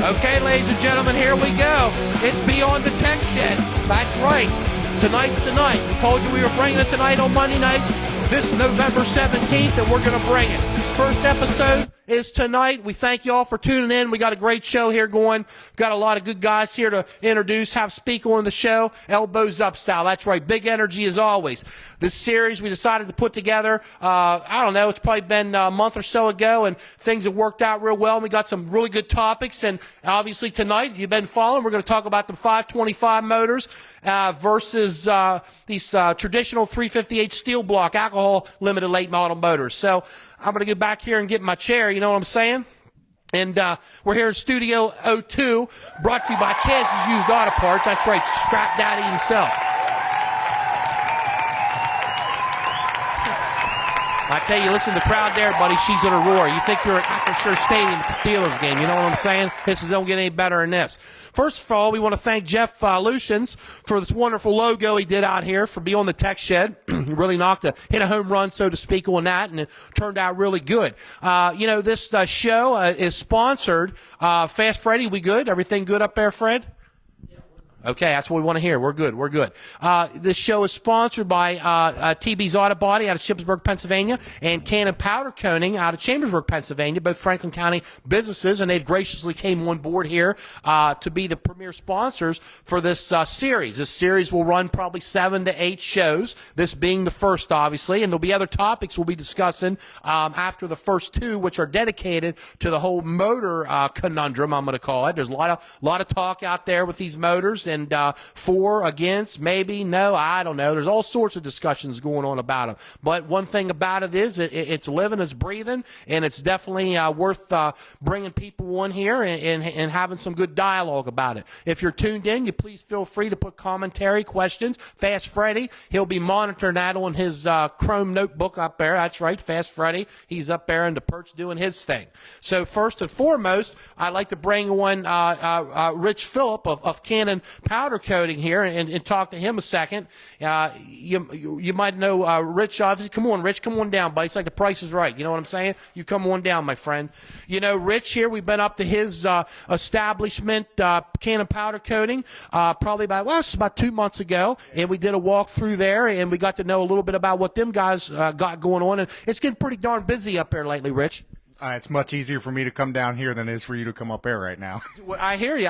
Okay, ladies and gentlemen, here we go. It's Beyond the Tech Shed. That's right. Tonight's the night. We told you we were bringing it tonight on Monday night. This November 17th, and we're going to bring it. First episode is tonight. We thank you all for tuning in. We got a great show here going. We've got a lot of good guys here to introduce, have speak on the show. Elbows up style. That's right. Big energy as always. This series we decided to put together, I don't know, it's probably been a month or so ago, and things have worked out real well. And we got some really good topics. And obviously tonight, if you've been following, we're going to talk about the 525 motors versus these traditional 358 steel block alcohol limited late model motors. So I'm going to get back here and get my chair, you know what I'm saying? And we're here in Studio 02, brought to you by Chaz's Used Auto Parts. That's right, Scrap Daddy himself. I tell you, listen to the crowd there, buddy. She's in a roar. You think you're at Acrisure Stadium at the Steelers game. You know what I'm saying? This don't get any better than this. First of all, we want to thank Jeff Lucians for this wonderful logo he did out here for Beyond the Tech Shed. He really hit a home run, so to speak, on that, and it turned out really good. This show is sponsored. Fast Freddy, we good? Everything good up there, Fred? Okay, that's what we want to hear. We're good. This show is sponsored by TB's Auto Body out of Shippensburg, Pennsylvania, and Cannon Powder Coating out of Chambersburg, Pennsylvania, both Franklin County businesses, and they've graciously came on board here to be the premier sponsors for this series. This series will run probably 7 to 8 shows, this being the first, obviously, and there'll be other topics we'll be discussing after the first 2, which are dedicated to the whole motor conundrum, I'm going to call it. There's a lot of talk out there with these motors, and for, against, maybe, no, I don't know. There's all sorts of discussions going on about them. But one thing about it is it's living, it's breathing, and it's definitely worth bringing people on here and having some good dialogue about it. If you're tuned in, you please feel free to put commentary, questions. Fast Freddy, he'll be monitoring that on his Chrome notebook up there. That's right, Fast Freddy. He's up there in the perch doing his thing. So first and foremost, I'd like to bring on Rich Phillip of Cannon Powder Coating here and talk to him a second. You might know Rich, obviously. Come on, Rich, come on down, buddy. It's like the Price is Right. You know what I'm saying? You come on down, my friend. You know, Rich here, we've been up to his establishment, Cannon Powder Coating, probably about 2 months ago, and we did a walk through there, and we got to know a little bit about what them guys got going on, and it's getting pretty darn busy up there lately, Rich. It's much easier for me to come down here than it is for you to come up there right now. Well, I hear you,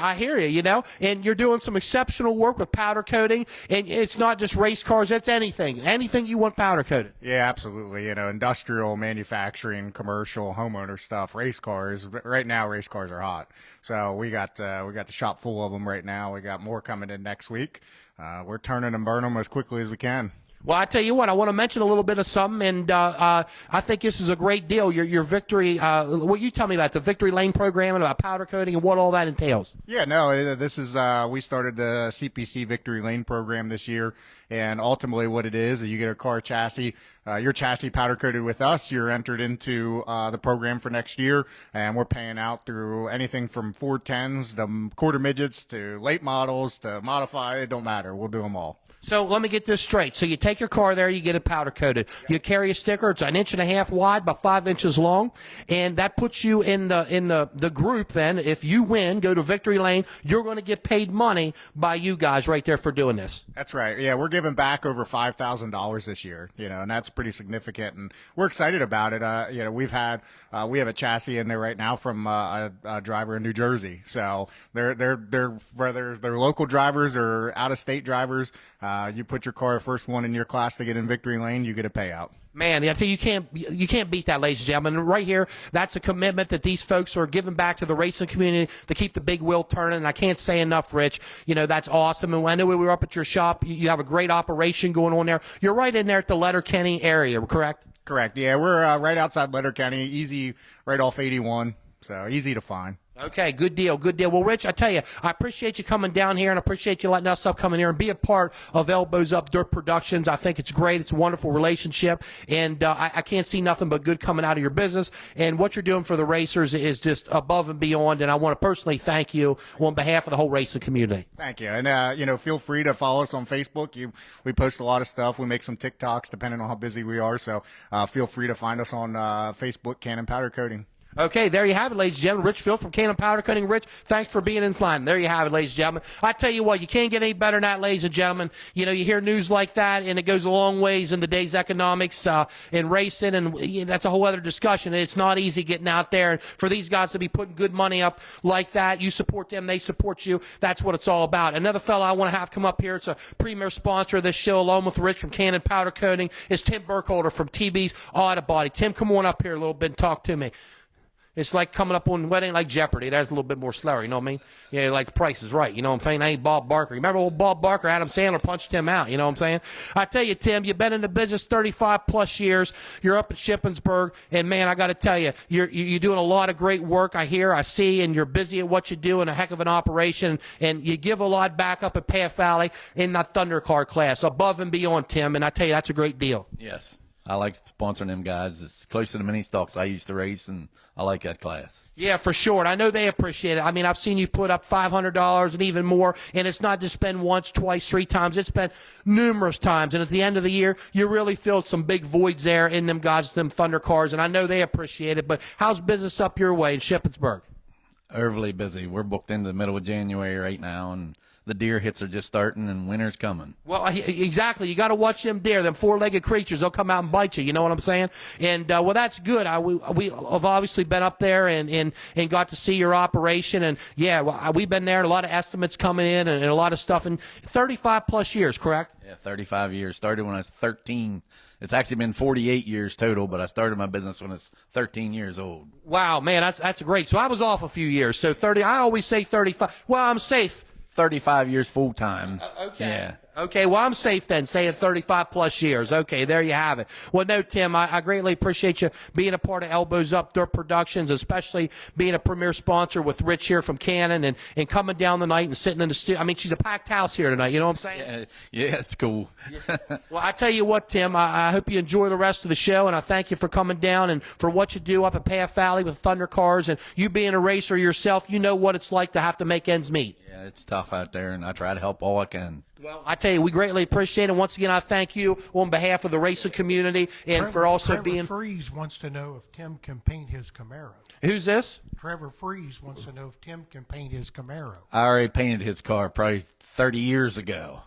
and you're doing some exceptional work with powder coating, and it's not just race cars, it's anything you want powder coated. Yeah, absolutely. Industrial, manufacturing, commercial, homeowner stuff, race cars. Right now, race cars are hot. So we got the shop full of them right now. We got more coming in next week. We're turning and burning them as quickly as we can. Well, I tell you what, I want to mention a little bit of something, and I think this is a great deal. Your Victory, what you tell me about the Victory Lane program and about powder coating and what all that entails. Yeah, no, this is, we started the CPC Victory Lane program this year, and ultimately what it is you get a car chassis, your chassis powder coated with us, you're entered into the program for next year, and we're paying out through anything from 410s to quarter midgets to late models to modified. It don't matter. We'll do them all. So let me get this straight. So you take your car there, you get it powder coated. You carry a sticker. It's 1.5 inches wide, about 5 inches long, and that puts you in the group. Then, if you win, go to Victory Lane. You're going to get paid money by you guys right there for doing this. That's right. Yeah, we're giving back over $5,000 this year. And that's pretty significant, and we're excited about it. We have a chassis in there right now from a driver in New Jersey. So they're whether they're local drivers or out of state drivers. You put your car first one in your class to get in Victory Lane, you get a payout. Man, I tell you can't beat that, ladies and gentlemen. Right here, that's a commitment that these folks are giving back to the racing community to keep the big wheel turning. And I can't say enough, Rich. That's awesome. And I know we were up at your shop. You have a great operation going on there. You're right in there at the Letterkenny area, correct? Correct. Yeah, we're right outside Letterkenny, easy, right off 81, so easy to find. Okay, good deal. Well, Rich, I tell you, I appreciate you coming down here, and I appreciate you letting us come in here and be a part of Elbows Up Dirt Productions. I think it's great. It's a wonderful relationship, and I can't see nothing but good coming out of your business. And what you're doing for the racers is just above and beyond, and I want to personally thank you on behalf of the whole racing community. Thank you. And, feel free to follow us on Facebook. We post a lot of stuff. We make some TikToks depending on how busy we are, so feel free to find us on Facebook, Cannon Powder Coating. Okay, there you have it, ladies and gentlemen. Rich Field from Cannon Powder Coating. Rich, thanks for being in line. There you have it, ladies and gentlemen. I tell you what, you can't get any better than that, ladies and gentlemen. You know, you hear news like that, and it goes a long ways in the day's economics in racing, and that's a whole other discussion. It's not easy getting out there. And for these guys to be putting good money up like that, you support them, they support you. That's what it's all about. Another fella I want to have come up here, it's a premier sponsor of this show, along with Rich from Cannon Powder Coating, is Tim Burkholder from TB's Auto Body. Tim, come on up here a little bit and talk to me. It's like coming up on Wedding Like Jeopardy. That's a little bit more slower, you know what I mean? Yeah, like The Price is Right, you know what I'm saying? I ain't Bob Barker. Remember old Bob Barker? Adam Sandler punched him out, you know what I'm saying? I tell you, Tim, you've been in the business 35-plus years. You're up at Shippensburg, and, man, I got to tell you, you're doing a lot of great work, I hear, I see, and you're busy at what you do and a heck of an operation, and you give a lot back up at Path Valley in that Thunder Car class, above and beyond, Tim, and I tell you, that's a great deal. Yes. I like sponsoring them guys. It's close to the mini stocks I used to race, and I like that class. Yeah, for sure. And I know they appreciate it. I mean, I've seen you put up $500 and even more, and it's not just been once, twice, 3 times. It's been numerous times. And at the end of the year, you really filled some big voids there in them guys, them Thunder cars, and I know they appreciate it. But how's business up your way in Shippensburg? Overly busy. We're booked into the middle of January right now, and the deer hits are just starting, and winter's coming. Well, exactly. You got to watch them deer, them 4-legged creatures. They'll come out and bite you. You know what I'm saying? And well, that's good. We have obviously been up there and got to see your operation. And yeah, well, we've been there. A lot of estimates coming in and a lot of stuff. And 35+ years, correct? Yeah, 35 years. Started when I was 13. It's actually been 48 years total, but I started my business when I was 13 years old. Wow, man, that's great. So I was off a few years. So 30. I always say 35. Well, I'm safe. 35 years full time. Okay. Yeah. Okay, well, I'm safe then, saying 35+ years. Okay, there you have it. Well, no, Tim, I greatly appreciate you being a part of Elbows Up Dirt Productions, especially being a premier sponsor with Rich here from Cannon and coming down the night and sitting in the studio. I mean, she's a packed house here tonight, you know what I'm saying? Yeah, it's cool. Well, I tell you what, Tim, I hope you enjoy the rest of the show, and I thank you for coming down and for what you do up at Path Valley with Thunder Cars, and you being a racer yourself, you know what it's like to have to make ends meet. Yeah, it's tough out there, and I try to help all I can. Well, I tell you, we greatly appreciate it. Once again, I thank you on behalf of the racing community and for also being. Trevor Freeze wants to know if Tim can paint his Camaro. Who's this? Trevor Freeze wants to know if Tim can paint his Camaro. I already painted his car probably 30 years ago.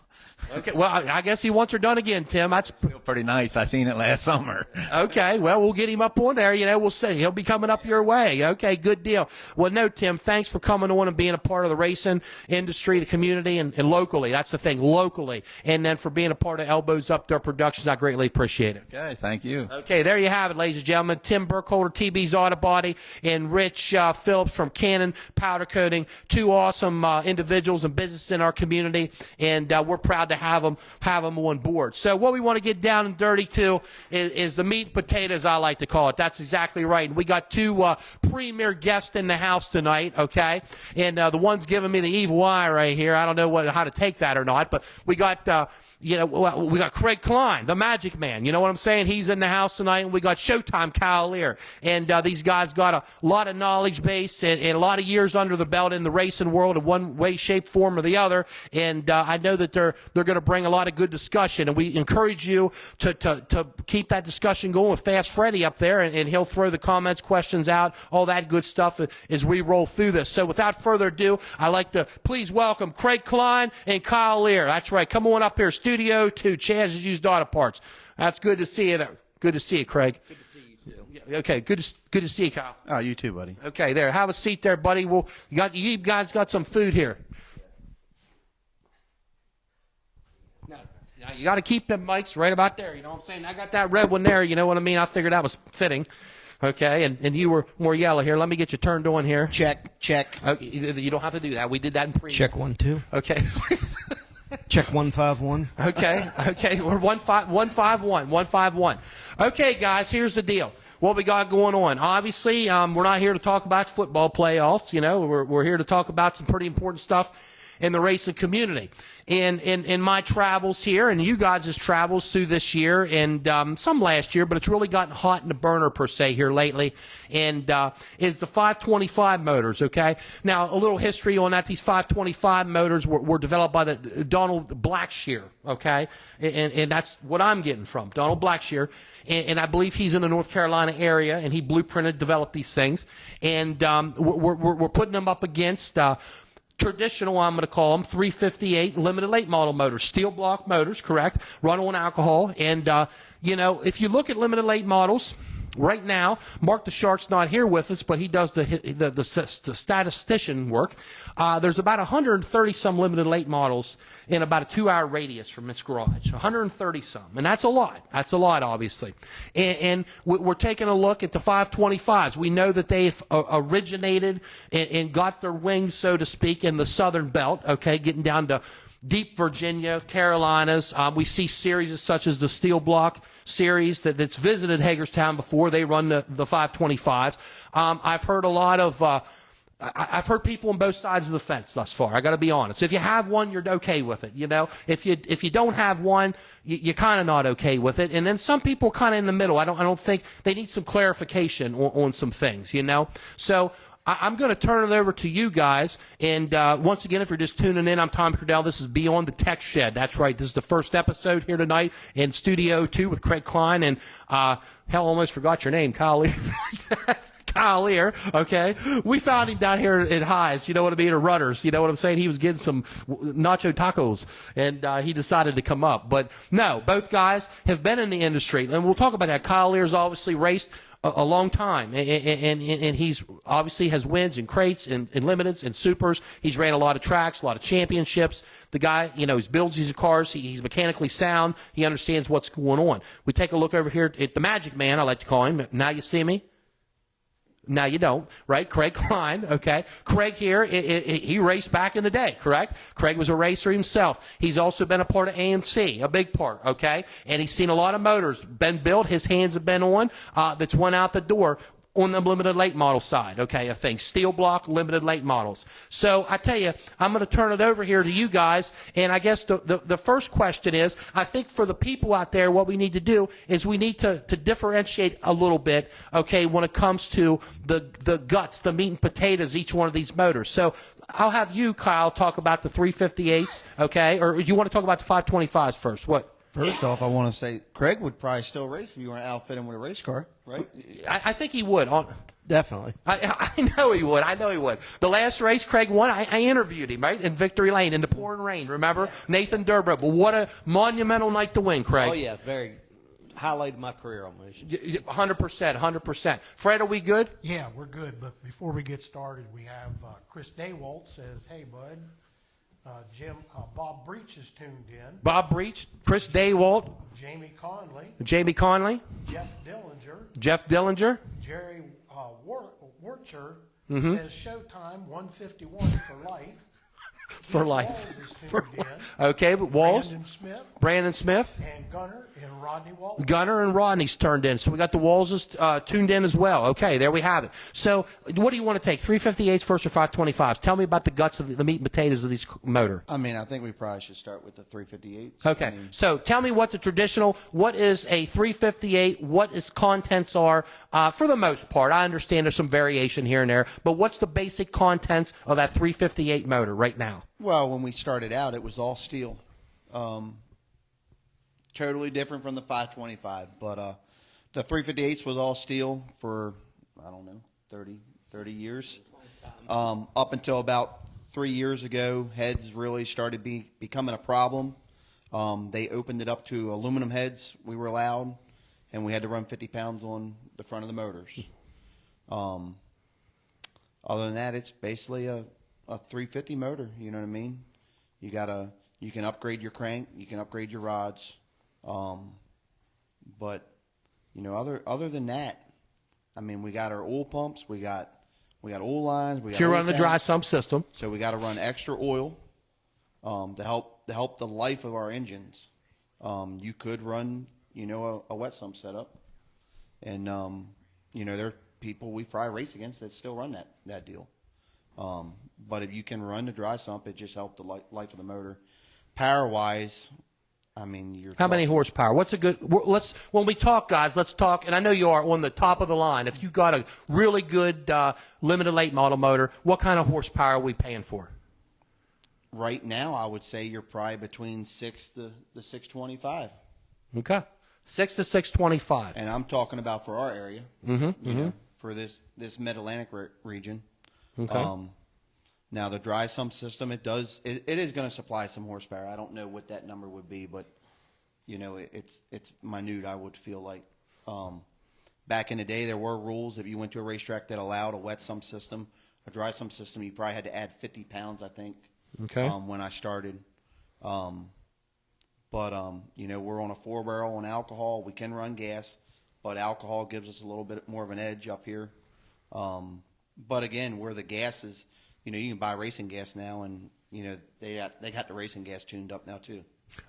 Okay, well, I guess he wants her done again, Tim. That's Feel pretty nice. I seen it last summer. okay. Well, we'll get him up on there. You know, we'll see. He'll be coming up your way. Okay, good deal. Well, no, Tim, thanks for coming on and being a part of the racing industry, the community, and locally. That's the thing, locally. And then for being a part of Elbows Up Dirt Productions, I greatly appreciate it. Okay, thank you. Okay, there you have it, ladies and gentlemen. Tim Burkholder, TB's Auto Body, and Rich Phillips from Cannon Powder Coating. 2 awesome individuals and businesses in our community, and we're proud to have them on board. So what we want to get down and dirty to is the meat and potatoes, I like to call it. That's exactly right. And we got 2 premier guests in the house tonight, okay? And the one's giving me the evil eye right here. I don't know how to take that or not, but we got we got Craig Klein, the Magic Man. You know what I'm saying? He's in the house tonight. And we got Showtime Kyle Lear. And these guys got a lot of knowledge base and a lot of years under the belt in the racing world in one way, shape, form, or the other. And I know that they're going to bring a lot of good discussion. And we encourage you to keep that discussion going with Fast Freddy up there. And he'll throw the comments, questions out, all that good stuff as we roll through this. So without further ado, I'd like to please welcome Craig Klein and Kyle Lear. That's right. Come on up here. Studio 2, Chaz's Used Auto Parts. That's good to see you there. Good to see you, Craig. Good to see you, too. Okay, good to see you, Kyle. Oh, you too, buddy. Okay, there. Have a seat there, buddy. You guys got some food here. Now, you got to keep them mics right about there. You know what I'm saying? I got that red one there. You know what I mean? I figured that was fitting. Okay, and you were more yellow here. Let me get you turned on here. Check. You don't have to do that. We did that in pre. Check 1 2. Okay. Check 151. Okay. We're 151. Okay, guys, here's the deal. What we got going on? Obviously, we're not here to talk about football playoffs. You know, we're here to talk about some pretty important stuff in the racing community. And in my travels here, and you guys' travels through this year, and some last year, but it's really gotten hot in the burner per se here lately, and is the 525 motors, okay? Now, a little history on that. These 525 motors were developed by the Donald Blackshear, okay? And that's what I'm getting from, Donald Blackshear. And I believe he's in the North Carolina area, and he blueprinted, developed these things. And we're putting them up against traditional, I'm going to call them, 358 limited late model motors, steel block motors, correct, run on alcohol. And, if you look at limited late models, right now, Mark the Shark's not here with us, but he does the statistician work. There's about 130 some limited late models in about a 2-hour radius from this garage. 130 some, and that's a lot. That's a lot, obviously. And we're taking a look at the 525s. We know that they've originated and got their wings, so to speak, in the Southern Belt. Okay, getting down to deep Virginia, Carolinas. We see series such as the Steel Block series that's visited Hagerstown before. They run the 525s. I've heard a lot of I've heard people on both sides of the fence thus far. I got to be honest. If you have one, you're okay with it. If you don't have one, you're kind of not okay with it. And then some people are kind of in the middle. I don't think they need some clarification on some things. So I'm going to turn it over to you guys. And once again, if you're just tuning in, I'm Tom Cordell. This is Beyond the Tech Shed. That's right. This is the first episode here tonight in Studio 2 with Craig Klein. And almost forgot your name, Kyle Lear. Kyle Lear, okay? We found him down here at Highs, you know what I mean, or Rudders, you know what I'm saying? He was getting some nacho tacos, and he decided to come up. But no, both guys have been in the industry, and we'll talk about that. Kyle Lear's obviously raced a long time, and he's obviously has wins and crates and limiteds and supers. He's ran a lot of tracks, a lot of championships. The guy, he builds these cars. He's mechanically sound. He understands what's going on. We take a look over here at the Magic Man, I like to call him. Now you see me? Now you don't, right? Craig Klein, okay? Craig here, he raced back in the day, correct? Craig was a racer himself. He's also been a part of AMC, a big part, okay? And he's seen a lot of motors been built, his hands have been on, that's went out the door on the limited late model side, okay, of things. Steel block, limited late models. So I tell you, I'm going to turn it over here to you guys, and I guess the first question is, I think for the people out there, what we need to do is we need to differentiate a little bit, okay, when it comes to the guts, the meat and potatoes, each one of these motors. So I'll have you, Kyle, talk about the 358s, okay, or you want to talk about the 525s first? What? First off, I want to say Craig would probably still race if you want to outfit him with a race car, right? I think he would. Definitely. I know he would. I know he would. The last race Craig won, I interviewed him, right, in Victory Lane in the pouring rain, remember? Yes. Nathan Durbrow. But what a monumental night to win, Craig. Oh, yeah, very highlighted my career almost. 100%. Fred, are we good? Yeah, we're good. But before we get started, we have Chris Daywalt says, "Hey, bud." Bob Breach is tuned in. Bob Breach, Chris Daywalt, Jamie Conley, Jeff Dillinger, Jerry Wurcher says Showtime 151 for life. For life. Walls is tuned in. Okay, but Walls, Brandon Smith, and Gunner and Rodney Walton. Gunner and Rodney's turned in. So we got the Walls tuned in as well. Okay, there we have it. So what do you want to take, 358s first or 525s? Tell me about the guts of the meat and potatoes of these motor. I mean, I think we probably should start with the 358s. Okay, so tell me what what is a 358, what its contents are, for the most part. I understand there's some variation here and there, but what's the basic contents of that 358 motor right now? Well, when we started out, it was all steel. Totally different from the 525, but the 358s was all steel for, I don't know, 30 years. Up until about 3 years ago, heads really started becoming a problem. They opened it up to aluminum heads we were allowed, and we had to run 50 pounds on the front of the motors. Other than that, it's basically a 350 motor, you know what I mean? You can upgrade your crank, you can upgrade your rods, but other than that, I mean, we got our oil pumps, we got oil lines, we got. You're running the dry sump system, so we got to run extra oil to help the life of our engines. You could run a wet sump setup, and there are people we probably race against that still run that deal. But if you can run the dry sump, it just helped the life of the motor. Power wise, I mean, How many horsepower? What's a good? When we talk, guys, let's talk. And I know you are on the top of the line. If you got a really good limited late model motor, what kind of horsepower are we paying for? Right now, I would say you're probably between 6 to 625. Okay, 6 to 625. And I'm talking about for our area, you know, for this Mid-Atlantic region. Okay. Now the dry sump system, it is going to supply some horsepower. I don't know what that number would be, but you know, it's minute. I would feel like back in the day there were rules. If you went to a racetrack that allowed a wet sump system, a dry sump system, you probably had to add 50 pounds, I think. Okay. When I started, but you know, we're on a 4-barrel on alcohol. We can run gas, but alcohol gives us a little bit more of an edge up here. But again, where the gas is, you know, you can buy racing gas now, and you know they got the racing gas tuned up now too.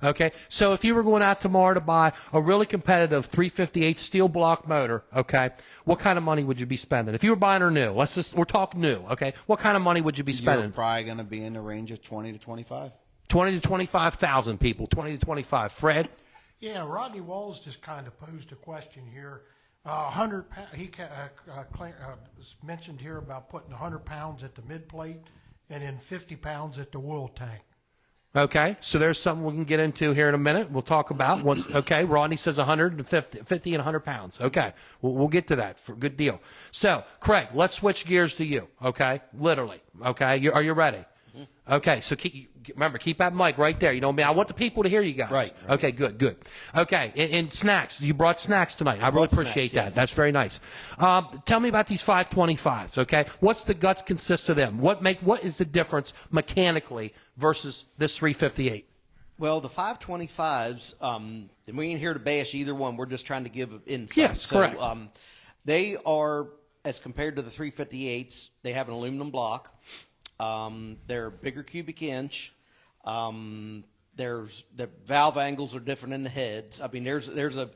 Okay, so if you were going out tomorrow to buy a really competitive 358 steel block motor, okay, what kind of money would you be spending? If you were buying her new, we're talking new, okay, what kind of money would you be spending? You're probably going to be in the range of 20 to 25. 20 to 25,000 people, 20 to 25. Fred? Yeah, Rodney Walls just kind of posed a question here. 100. He mentioned here about putting 100 pounds at the mid plate and then 50 pounds at the oil tank. Okay, so there's something we can get into here in a minute. We'll talk about once. Okay, Rodney says 50 and 100 pounds. Okay, we'll get to that. For good deal. So, Craig, let's switch gears to you. Okay, literally. Okay, are you ready? Okay, so remember, keep that mic right there. You know what I mean? I want the people to hear you guys. Right. Okay, good. Okay, and snacks. You brought snacks tonight. I really appreciate that. Yes. That's very nice. Tell me about these 525s, okay? What's the guts consist of them? What is the difference mechanically versus this 358? Well, the 525s, and we ain't here to bash either one. We're just trying to give insight. Yes, correct. They are, as compared to the 358s, they have an aluminum block. They're bigger cubic inch. There's the valve angles are different in the heads. I mean, it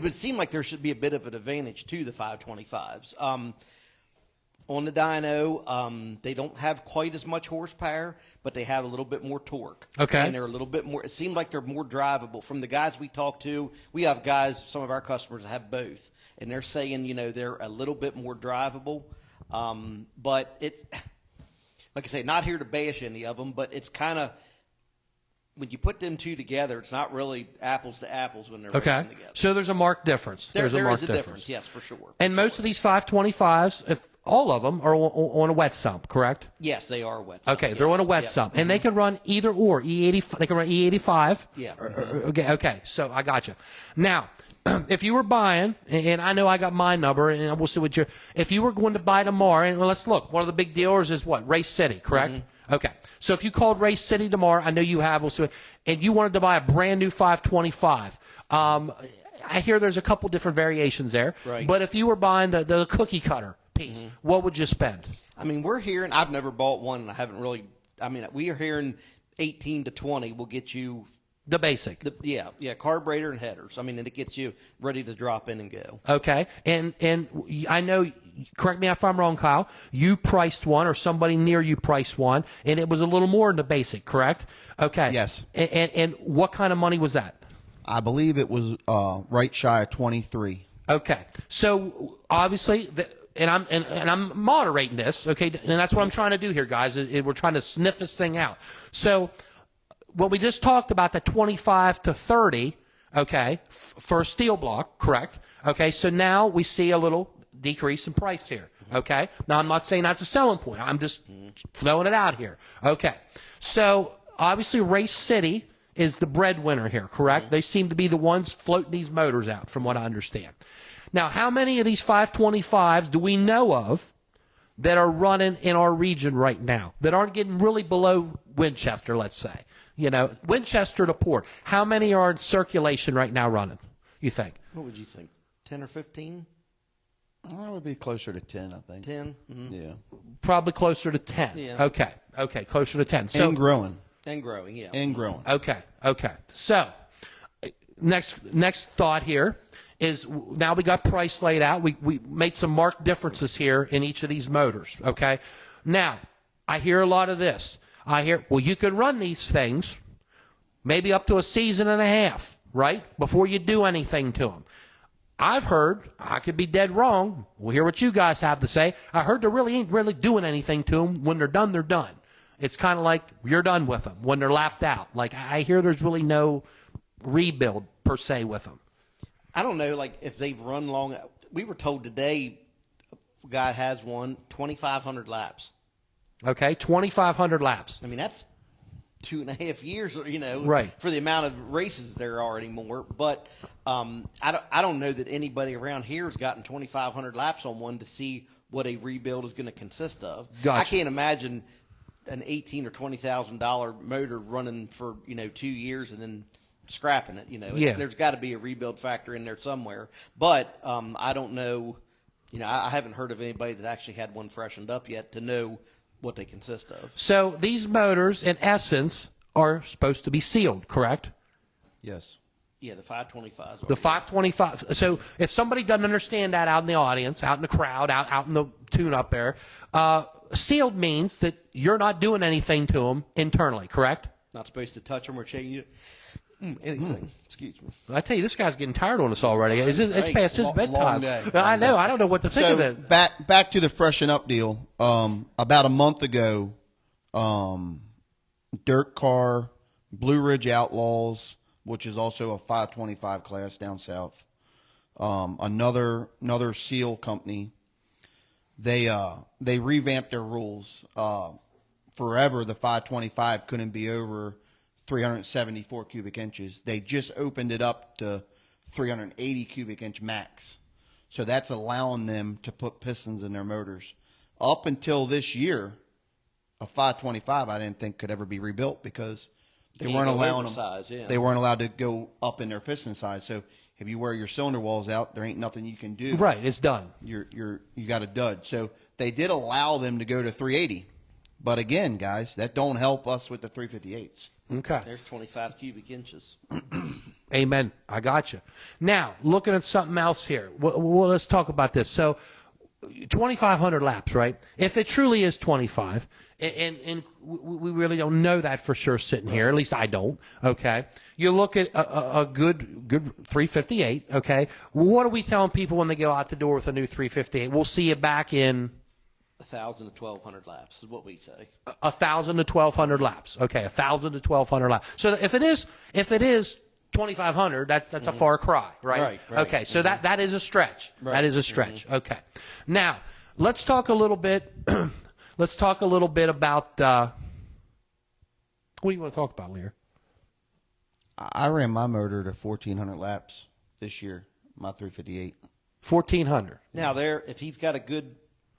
would seem like there should be a bit of an advantage to the 525s. On the dyno, they don't have quite as much horsepower, but they have a little bit more torque. Okay. And they're a little bit more, it seems like they're more drivable. From the guys we talk to, we have guys, some of our customers that have both, and they're saying, you know, they're a little bit more drivable. But it's, like I say, not here to bash any of them, but it's kind of, when you put them two together, it's not really apples to apples when they're racing together. So there's a marked difference. There There's a is marked a difference. yes, for sure. And most of these 525s, if all of them are on a wet sump, correct? Yes, they are wet sump. Okay, they're on a wet sump, and they can run either or E80. They can run E85. Yeah. Okay. So I got you. Now, if you were buying, and I know I got my number, and we'll see what you're. If you were going to buy tomorrow, and let's look. One of the big dealers is what? Race City, correct? Mm-hmm. Okay. So if you called Race City tomorrow, I know you have, and you wanted to buy a brand new 525. I hear there's a couple different variations there. Right. But if you were buying the cookie cutter piece, what would you spend? I mean, we're hearing, I've never bought one, and I haven't really, I mean, we are hearing 18 to 20 will get you. The basic. Carburetor and headers. I mean, and it gets you ready to drop in and go. Okay. And I know, correct me if I'm wrong, Kyle, you priced one or somebody near you priced one, and it was a little more than the basic, correct? Okay. Yes. And what kind of money was that? I believe it was right shy of 23. Okay. So obviously, and I'm moderating this, okay, and that's what I'm trying to do here, guys. We're trying to sniff this thing out. So what we just talked about, the 25 to 30, okay, for a steel block, correct? Okay, so now we see a little decrease in price here, okay? Now, I'm not saying that's a selling point. I'm just throwing it out here. Okay, so obviously Race City is the breadwinner here, correct? They seem to be the ones floating these motors out, from what I understand. Now, how many of these 525s do we know of that are running in our region right now, that aren't getting really below Winchester, let's say? You know, Winchester to Port. How many are in circulation right now running, you think? What would you think? 10 or 15? I would be closer to 10, I think. 10? Mm-hmm. Yeah. Probably closer to 10. Yeah. Okay, closer to 10. So, And growing. And growing, yeah. And growing. Okay. So, next thought here is, now we got price laid out. We made some marked differences here in each of these motors, okay? Now, I hear a lot of this. I hear, well, you can run these things maybe up to a season and a half, right, before you do anything to them. I've heard, I could be dead wrong, we'll hear what you guys have to say, I heard they really ain't really doing anything to them. When they're done, they're done. It's kind of like you're done with them when they're lapped out. Like, I hear there's really no rebuild per se with them. I don't know, like if they've run long. We were told today, a guy has won 2,500 laps. Okay, 2,500 laps. I mean, that's 2.5 years, Right. for the amount of races there are anymore. But I don't know that anybody around here has gotten 2,500 laps on one to see what a rebuild is going to consist of. Gotcha. I can't imagine an $18,000 or $20,000 motor running for 2 years and then scrapping it. Yeah. There's got to be a rebuild factor in there somewhere. But I don't know. I haven't heard of anybody that actually had one freshened up yet to know what they consist of. So these motors, in essence, are supposed to be sealed, correct? Yes. Yeah, the 525s. The 525. So if somebody doesn't understand that out in the audience, out in the crowd, out in the tune-up there, sealed means that you're not doing anything to them internally, correct? Not supposed to touch them or change anything. Excuse me. I tell you, this guy's getting tired on us already. It's past his Long bedtime. day. I know. I don't know what to think of So this. back to the freshen up deal. About a month ago, Dirt Car, Blue Ridge Outlaws, which is also a 525 class down south, another seal company. They revamped their rules. Forever, the 525 couldn't be over 374 cubic inches. They just opened it up to 380 cubic inch max. So that's allowing them to put pistons in their motors. Up until this year, a 525 I didn't think could ever be rebuilt because they Can't weren't go allowing oversize, them. yeah. They weren't allowed to go up in their piston size. So if you wear your cylinder walls out, there ain't nothing you can do. Right. It's done. You got a dud. So they did allow them to go to 380. But again, guys, that don't help us with the 358s. Okay. There's 25 cubic inches. Amen. I got you. Now, looking at something else here. Well, let's talk about this. So, 2,500 laps, right? If it truly is 25, and we really don't know that for sure sitting here. At least I don't. Okay. You look at a good 358. Okay. What are we telling people when they go out the door with a new 358? We'll see you back in 1,000 to 1,200 laps is what we say. 1,000 to 1,200 laps. Okay, 1,000 to 1,200 laps. So if it is 2,500, that's a far cry, right? Right. Okay, so that is a stretch. Right. That is a stretch. Okay. Now let's talk a little bit. Let's talk a little bit about. What do you want to talk about, Lear? I ran my motor to 1,400 laps this year, my 358. 1,400. Now, if he's got a good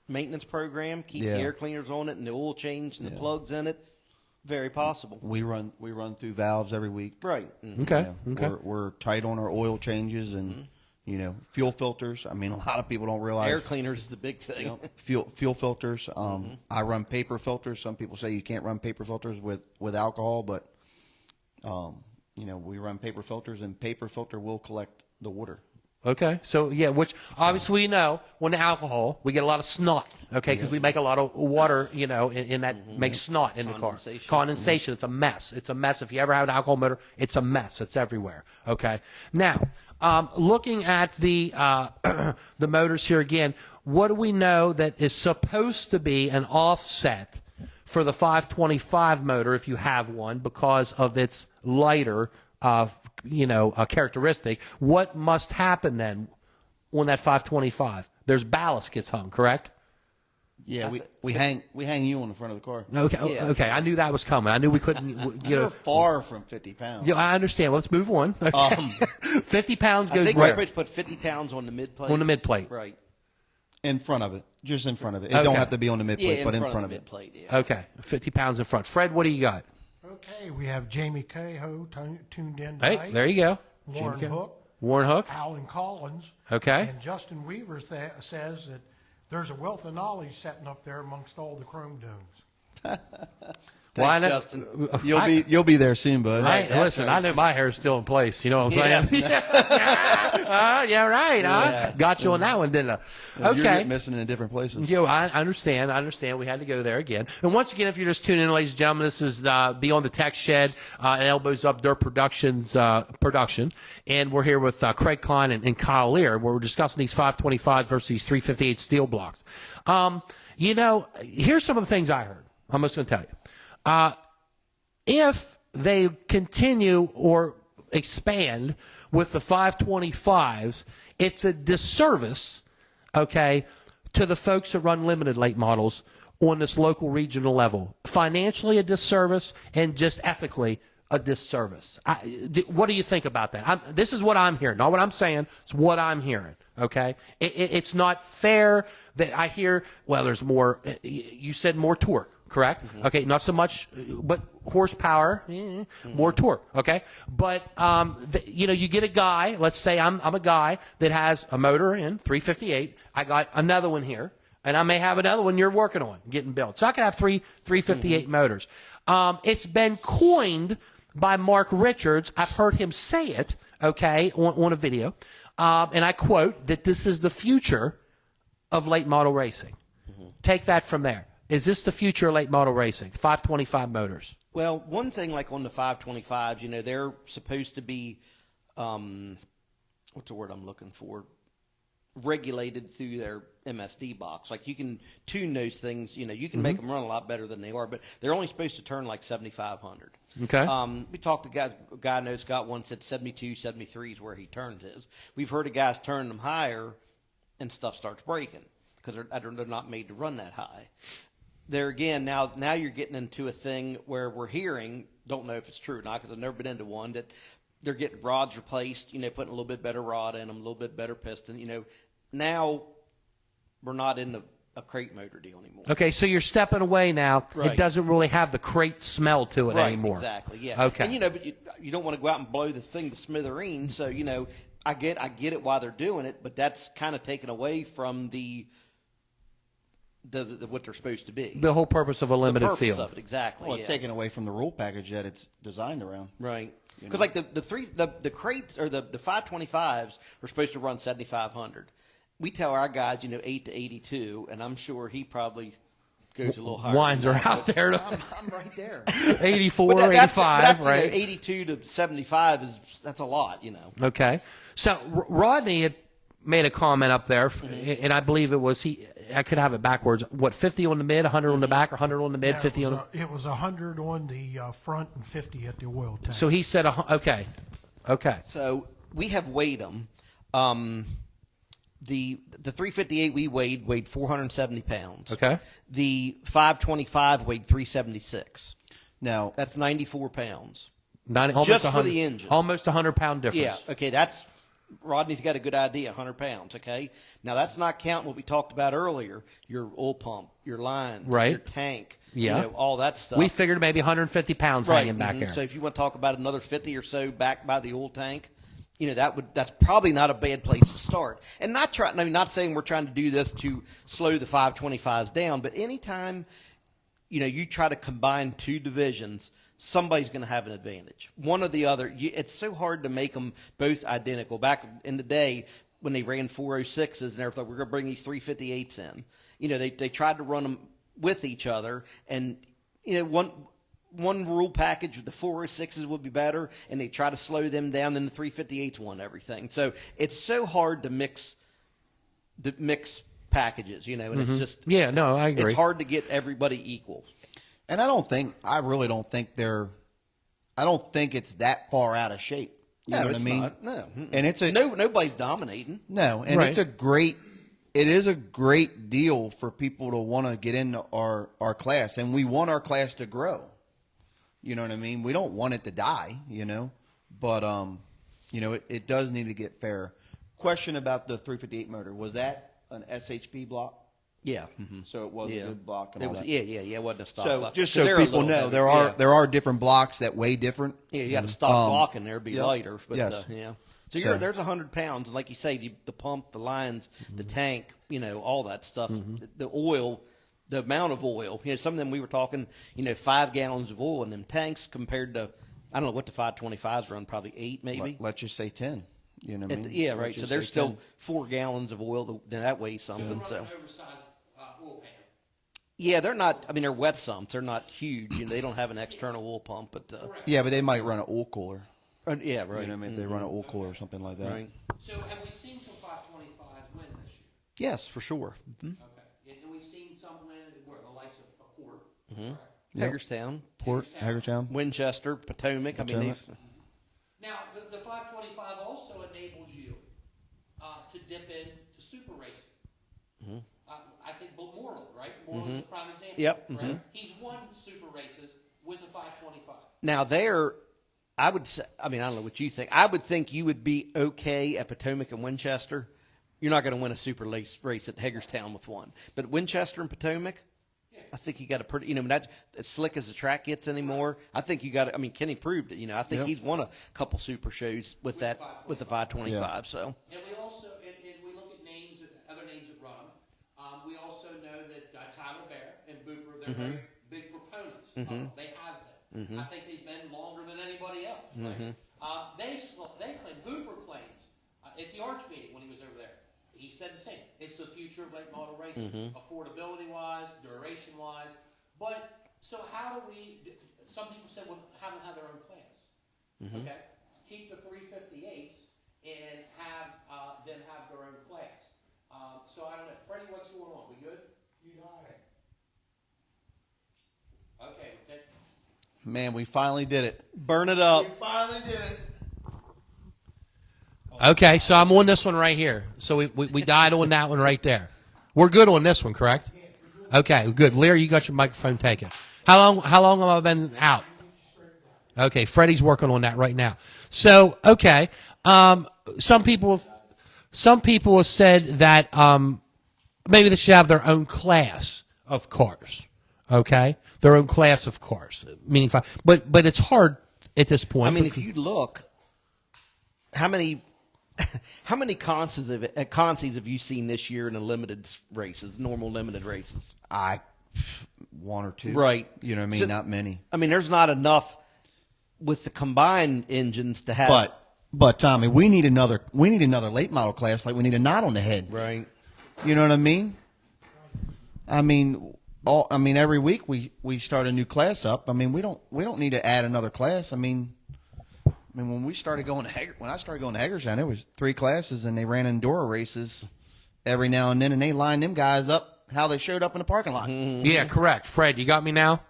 maintenance program, keep the Yeah. air cleaners on it and the oil change and the plugs in it, very possible. We run through valves every week. Right. Mm-hmm. Okay. You know, Okay. We're tight on our oil changes and fuel filters. I mean, a lot of people don't realize Air cleaners is the big thing. fuel filters. I run paper filters. Some people say you can't run paper filters with alcohol, but we run paper filters, and paper filter will collect the water. Okay, so yeah, which obviously we know when alcohol, we get a lot of snot, okay, because we make a lot of water, in that makes snot in the car. Condensation. It's a mess. It's a mess. If you ever have an alcohol motor, it's a mess. It's everywhere. Okay. Now, looking at the the motors here again, what do we know that is supposed to be an offset for the 525 motor if you have one because of its lighter a characteristic? What must happen then when that 525? There's ballast gets hung, correct? Yeah, we hang you on the front of the car. Okay, Yeah. okay. I knew that was coming. I knew we couldn't. We're far from 50 pounds. Yeah, I understand. Let's move on. Okay. 50 pounds I goes think we're where? supposed to put 50 pounds on the mid plate. On the mid plate. Right. In front of it, just in front of it. It Okay. don't have to be on the mid Yeah, plate, but in front of the it. mid plate. Yeah. Okay, 50 pounds in front. Fred, what do you got? Okay, we have Jamie Cahoe tuned in Hey, tonight. there you go. Warren Jim Kim. Hook, Warren Hook. Alan Collins. Okay. And Justin Weaver says that there's a wealth of knowledge setting up there amongst all the chrome dooms. Well, I Thanks, know- Justin. You'll be there soon, bud. Right, listen, I know my hair's still in place. You know what I'm saying? Yeah, right. Yeah. Got you on that one, didn't I? You're Okay. getting missing in different places. Yo, I understand. We had to go there again. And once again, if you're just tuning in, ladies and gentlemen, this is Beyond the Tech Shed and Elbows Up Dirt Productions production. And we're here with Craig Klein and Kyle Lear, where we're discussing these 525 versus these 358 steel blocks. You know, here's some of the things I heard. I'm just going to tell you. If they continue or expand with the 525s, it's a disservice, okay, to the folks that run limited late models on this local regional level. Financially, a disservice, and just ethically, a disservice. What do you think about that? This is what I'm hearing, not what I'm saying. It's what I'm hearing. Okay, it's not fair that I hear. Well, there's more. You said more torque, correct? Mm-hmm. Okay, not so much, but horsepower, more torque. Okay, but you know, you get a guy. Let's say I'm a guy that has a motor in 358. I got another one here, and I may have another one you're working on getting built. So I could have three 358 motors. It's been coined by Mark Richards. I've heard him say it. Okay, on a video. And I quote that this is the future of late model racing. Mm-hmm. Take that from there. Is this the future of late model racing? 525 motors. Well, one thing like on the 525s, you know, they're supposed to be, what's the word I'm looking for? Regulated through their MSD box. Like you can tune those things, you know, you can make them run a lot better than they are, but they're only supposed to turn like 7,500. Okay. We talked to a guy I know's got one said 72, 73 is where he turned his. We've heard of guys turn them higher and stuff starts breaking because they're not made to run that high. There again, now you're getting into a thing where we're hearing, don't know if it's true or not because I've never been into one, that they're getting rods replaced, you know, putting a little bit better rod in them, a little bit better piston, you know. Now we're not in a crate motor deal anymore. Okay, so you're stepping away now. Right. It doesn't really have the crate smell to it Right, anymore. exactly, yeah. Okay. And, you know, but you don't want to go out and blow the thing to smithereens, so, you know, I get it why they're doing it, but that's kind of taken away from the what they're supposed to be. The whole purpose of a limited the purpose field. of it, exactly. Well, yeah. it's taken away from the rule package that it's designed around. Right. Because like the crates or the 525s are supposed to run 7,500. We tell our guys, you know, 8 to 82, and I'm sure he probably goes a little higher. Wines than are that, out but- there. I'm right there. 84, But that's, 85, you right? know, 82 to 75 that's a lot, you know. Okay. So Rodney had made a comment up there, Mm-hmm. and I believe it was I could have it backwards. What, 50 on the mid, 100 on the back, or 100 on the mid, Yeah, 50 on the... it was 100 on the front and 50 at the oil tank. So he said, okay. So we have weighed them. The 358 we weighed 470 pounds. Okay. The 525 weighed 376. Now, That's 94 pounds. Almost Just for 100 the engine. Almost 100-pound difference. Yeah. Okay. That's Rodney's got a good idea. 100 pounds. Okay. Now that's not counting what we talked about earlier. Your oil pump, your lines, Right. your tank. Yeah. You know, all that stuff. We figured maybe 150 pounds right. hanging back mhm. there. So if you want to talk about another 50 or so back by the oil tank, you know, that's probably not a bad place to start. And not saying we're trying to do this to slow the 525s down, but anytime, you know, you try to combine two divisions, somebody's going to have an advantage. One or the other. It's so hard to make them both identical. Back in the day when they ran 406s and everything, we're going to bring these 358s in. You know, they tried to run them with each other, and you know, one rule package with the 406s would be better, and they try to slow them down, then the 358s won everything. So it's so hard to mix packages, you know, and it's just Yeah, no, I agree. it's hard to get everybody equal. and I really don't think it's that far out of shape. You know what I it's mean? not. No, mm-mm. And it's nobody's dominating. No, and Right. it is a great deal for people to want to get into our class, and we want our class to grow. You know what I mean? We don't want it to die, you know, but you know, it does need to get fair. Question about the 358 motor: was that an SHP block? Yeah. Mm-hmm. So it was a good block and It all was. that. Yeah. It wasn't a stop So block. just 'Cause so they're a people little know, heavy. there are different blocks that weigh different. Yeah, you got to stop block in there, it'd be yeah. lighter. But, Yes. yeah. So So- there's 100 pounds, and like you say, the pump, the lines, the tank, you know, all that stuff. The oil, the amount of oil. Some of them we were talking, 5 gallons of oil in them tanks compared to, I don't know what the 525s run, probably 8 maybe. Let's just say 10. You know what I mean? Yeah, Let's right. So just there's say still 10. 4 gallons of oil that weighs something. Run So an oversized oil pan. yeah, they're not. I mean, they're wet sumps. They're not huge. They don't have an external oil pump, but Yeah, but they might run an oil cooler. yeah, right. You know what I mean? If they run an oil cooler or something like that. Right. So have we seen some 525s win this year? Yes, for sure. Okay. And we've seen some win where the likes of Port. Correct? Yep. Hagerstown, Port, Hagerstown. Winchester, Potomac. I mean, Potomac. Now, the 525 also enables you to dip into super racing. I think Moreland, right? Moreland's a prime example. Yep, Right? He's won super races with the 525. now there, I would say. I mean, I don't know what you think. I would think you would be okay at Potomac and Winchester. You're not going to win a super race at Hagerstown with one, but Winchester and Potomac. I think you got a pretty, that's as slick as the track gets anymore. I think you got. I mean, Kenny proved it. I think he's won a couple super shows with the 525. Yeah. So And we also, and we look at names, other names that run them. We also know that Tyler Bear and Booper, they're very big proponents of them. They have been. I think they've been longer than anybody else. Right? They claim, Booper claims, at the Arch meeting when he was over there, he said the same. It's the future of late model racing, affordability-wise, duration-wise. But, so how do we, some people say, well, have them have their own class. Okay? Keep the 358s and have them have their own class. So I don't know. Freddie, what's going on? We good? You got it. Okay. Man, we finally did it. burn it up. Finally did it. Okay, so I'm on this one right here. So we died on that one right there. We're good on this one, correct? Okay, good. Lear, you got your microphone taken. How long have I been out? Okay, Freddie's working on that right now. So, okay, some people have said that maybe they should have their own class of cars. Okay, their own class of cars, meaning but it's hard at this point. I mean, if you look, how many consies have you seen this year in the limited races, normal limited races? One or two. Right. You know what I mean? So- Not many. I mean, there's not enough with the combined engines to have. But Tommy, we need another late model class like we need a knot on the head. Right. You know what I mean? I mean, every week we start a new class up. I mean, we don't need to add another class. I mean, when I started going to Hagerstown, there was 3 classes, and they ran enduro races every now and then, and they lined them guys up how they showed up in the parking lot. yeah, correct. Fred, you got me now?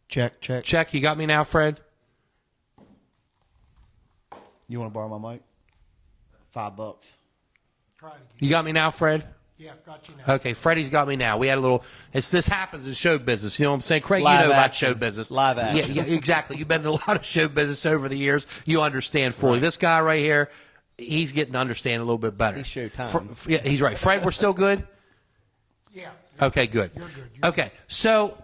Check. Check, you got me now, Fred? You want to borrow my mic? $5. Try it again. You got me now, Fred? Yeah, got you now. Okay, Freddie's got me now. We had a little. This happens in show business. You know what I'm saying, Craig? Live you know about action. show business. Live action. Yeah, exactly. You've been in a lot of show business over the years. You understand fully. This guy right here, he's getting to understand a little bit better. He's showtime. Yeah, he's right. Fred, we're still good. Yeah. Okay, good. You're good. You're Okay, so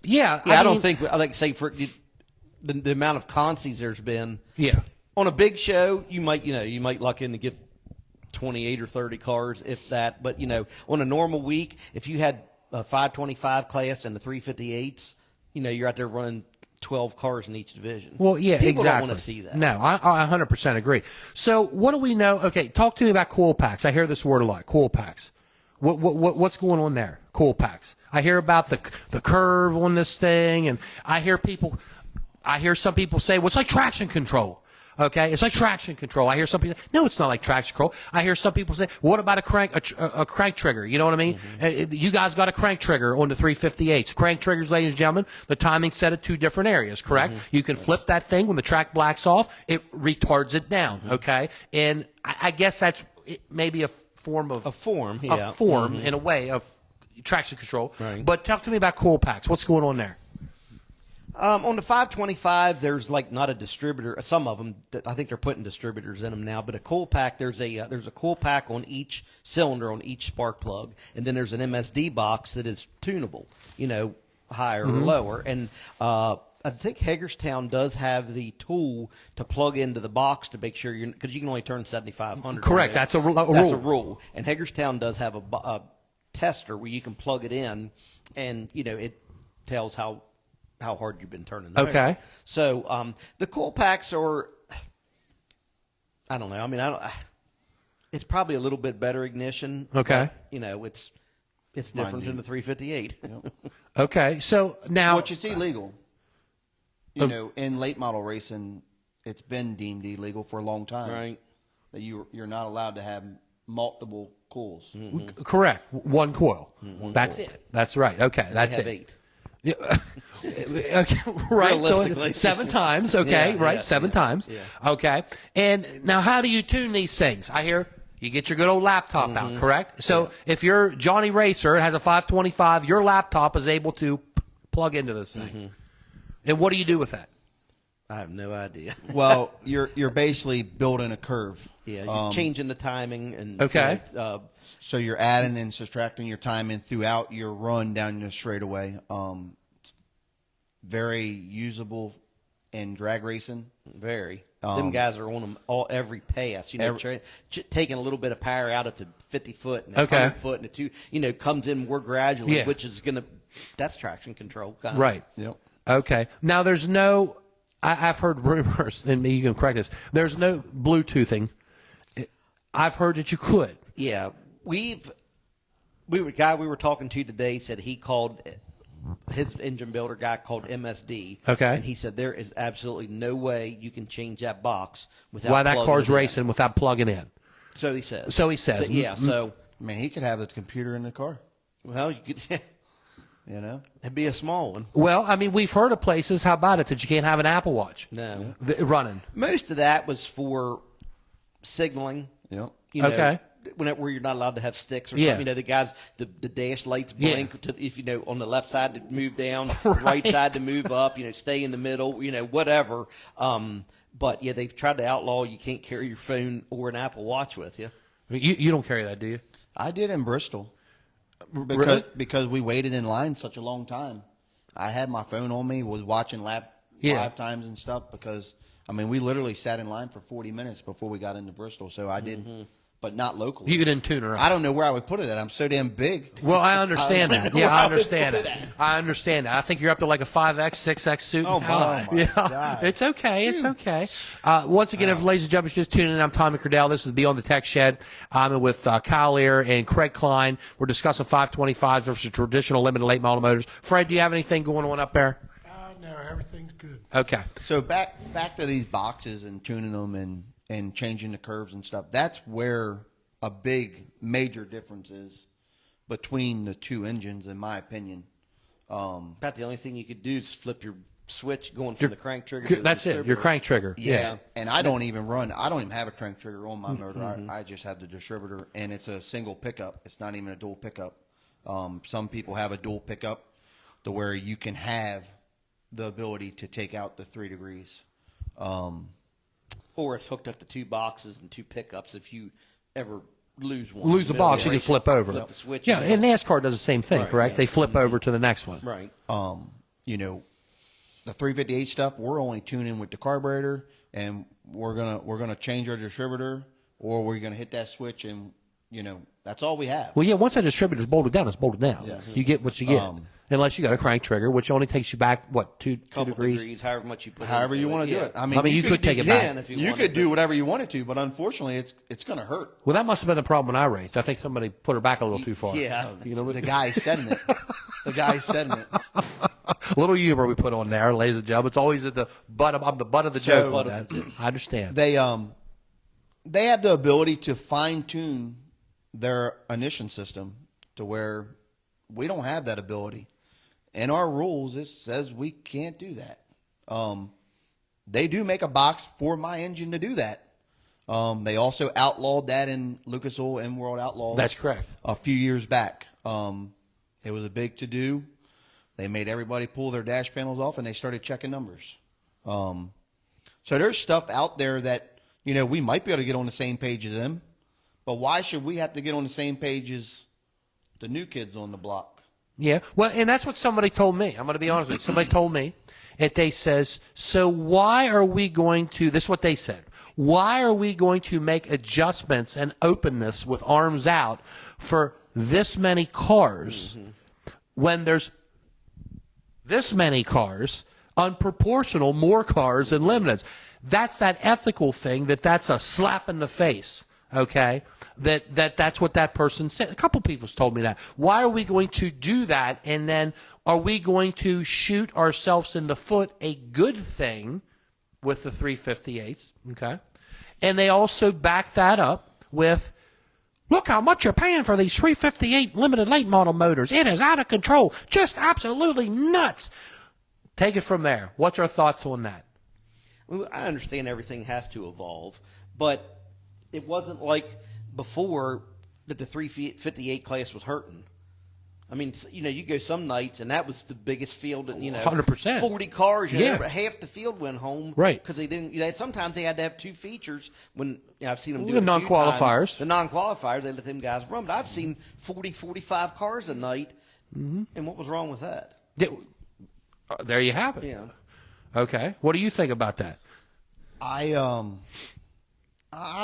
yeah, I mean, don't think I like to say for the amount of consies there's been. Yeah, On a big show, you might luck in to get 28 or 30 cars, if that. But on a normal week, if you had a 525 class and the 358s, you're out there running 12 cars in each division. Well, yeah, People exactly. don't want to see that. No, I 100% agree. So, what do we know? Okay, talk to me about coil packs. I hear this word a lot. Coil packs. What's going on there? Coil packs. I hear about the curve on this thing, and I hear some people say, well, it's like traction control. Okay, it's like traction control. I hear some people say, no, it's not like traction control. I hear some people say, what about a crank trigger? You know what I mean? You guys got a crank trigger on the 358s. Crank triggers, ladies and gentlemen, the timing's set at 2 different areas, correct? You can flip that thing when the track blacks off. It retards it down, okay? And I guess that's maybe a form of... A form, A yeah. form, in a way, of traction control. Right. But talk to me about coil packs. What's going on there? On the 525, there's not a distributor. Some of them, I think they're putting distributors in them now. But a coil pack, there's a coil pack on each cylinder on each spark plug, and then there's an MSD box that is tunable, higher or lower. And I think Hagerstown does have the tool to plug into the box to make sure because you can only turn 7,500. Correct. That's a rule. That's a rule. And Hagerstown does have a tester where you can plug it in, and it tells how hard you've been turning the motor. Okay. So the coil packs are, I don't know. I mean, it's probably a little bit better ignition. Okay. But, it's different than the 358. Okay. So now, Which is illegal. In late model racing, it's been deemed illegal for a long time. Right. That you're not allowed to have multiple coils. correct, one coil. That's it. That's right. Okay. That's They have it. 8. Yeah. Okay, right. So Realistically. 7 times. Okay. Yeah, right. yeah, 7 yeah, times. yeah. Okay. And now, how do you tune these things? I hear you get your good old laptop out, correct? So if you're Johnny Racer, it has a 525, your laptop is able to plug into this thing. And what do you do with that? I have no idea. Well, you're basically building a curve. Yeah, you're changing the timing and Okay. So you're adding and subtracting your timing throughout your run down your straightaway. Very usable in drag racing. Very. Them guys are on them every pass. Taking a little bit of power out at the 50 foot and the Okay. 100 foot and the 2. Comes in more gradually, Yeah. which is that's traction control. Kind of. Right. Yep. Okay. Now, there's no, I've heard rumors, and you can correct this, there's no Bluetoothing. I've heard that you could. Yeah, guy we were talking to today said he called his engine builder guy called MSD. Okay. And he said there is absolutely no way you can change that box without Why that plugging car's it in. racing without plugging in. So he says. So he says. Yeah. So I mean, he could have a computer in the car. well, you could. It'd be a small one. Well, I mean, we've heard of places, how about it, that you can't have an Apple Watch No. running. Most of that was for signaling. Yep. Okay. Where you're not allowed to have sticks or Yeah. something. The guys, the dash lights Yeah. blink if on the left side to move down, the right side to move up. Stay in the middle. Whatever. But yeah, they've tried to outlaw you can't carry your phone or an Apple Watch with you. You don't carry that, do you? I did in Bristol Really? because we waited in line such a long time. I had my phone on me, was watching live times and stuff because we literally sat in line for 40 minutes before we got into Bristol. So I did, but not locally. You didn't tune her up. I don't know where I would put it at. I'm so damn big. Well, I understand that. Yeah, I understand that. I understand that. I think you're up to like a 5X, 6X suit. Oh, my yeah. God. It's okay. It's okay. Once again, if ladies and gentlemen just tuning in, I'm Tommy Cordell. This is Beyond the Tech Shed. I'm with Kyle Lear and Craig Klein. We're discussing 525s versus traditional limited late model motors. Fred, do you have anything going on up there? No, everything's good. Okay. So back to these boxes and tuning them and changing the curves and stuff. That's where a big major difference is between the two engines, in my opinion. About the only thing you could do is flip your switch going from the crank trigger. To the That's it. Your distributor. crank trigger. Yeah. And I don't even have a crank trigger on my motor. I just have the distributor, and it's a single pickup. It's not even a dual pickup. Some people have a dual pickup to where you can have the ability to take out the 3 degrees. Or it's hooked up to 2 boxes and 2 pickups if you ever lose one. Lose the box, you can flip over. Flip the switch. Yeah, and NASCAR does the same thing, Right, correct? yeah. They flip over to the next one. Right. The 358 stuff, we're only tuning with the carburetor, and we're gonna change our distributor, or we're gonna hit that switch, and that's all we have. Well, yeah, once that distributor's bolted down, it's bolted down. Yes. You get what you get. Unless you got a crank trigger, which only takes you back, what, two Couple degrees? however much you put. However into you want to do yeah. it. I mean, you could take it back. If you You wanted could to. do whatever you wanted to, but unfortunately, it's going to hurt. Well, that must have been the problem when I raced. I think somebody put her back a little too far. Yeah. The guy's setting it. The guy's setting it. A little humor we put on there, ladies and gentlemen. It's always at the butt of, I'm the butt of the So- joke. I understand. They have the ability to fine tune their ignition system to where we don't have that ability. In our rules, it says we can't do that. They do make a box for my engine to do that. They also outlawed that in Lucas Oil and World Outlaws. That's correct. A few years back. It was a big to-do. They made everybody pull their dash panels off, and they started checking numbers. So there's stuff out there that, we might be able to get on the same page as them, but why should we have to get on the same page as the new kids on the block? Yeah, well, and that's what somebody told me. I'm going to be honest with you. Somebody told me that they says, so why are we going to, this is what they said, why are we going to make adjustments and openness with arms out for this many cars when there's this many cars, unproportional more cars than limiteds. That's that ethical thing that's a slap in the face, okay? That's what that person said. A couple people's told me that. Why are we going to do that? And then are we going to shoot ourselves in the foot a good thing with the 358s, okay? And they also back that up with, look how much you're paying for these 358 limited late model motors. It is out of control. Just absolutely nuts. Take it from there. What's our thoughts on that? I understand everything has to evolve, but it wasn't like before that the 358 class was hurting. I mean, you go some nights, and that was the biggest field, and 100%. 40 cars, Yeah. half the field went home, Right? Because they didn't. Sometimes they had to have two feachers. When I've seen them do The it a few non-qualifiers. times. The non-qualifiers, they let them guys run. But I've seen 40, 45 cars a night, and what was wrong with that? There you have it. Yeah. Okay. What do you think about that? I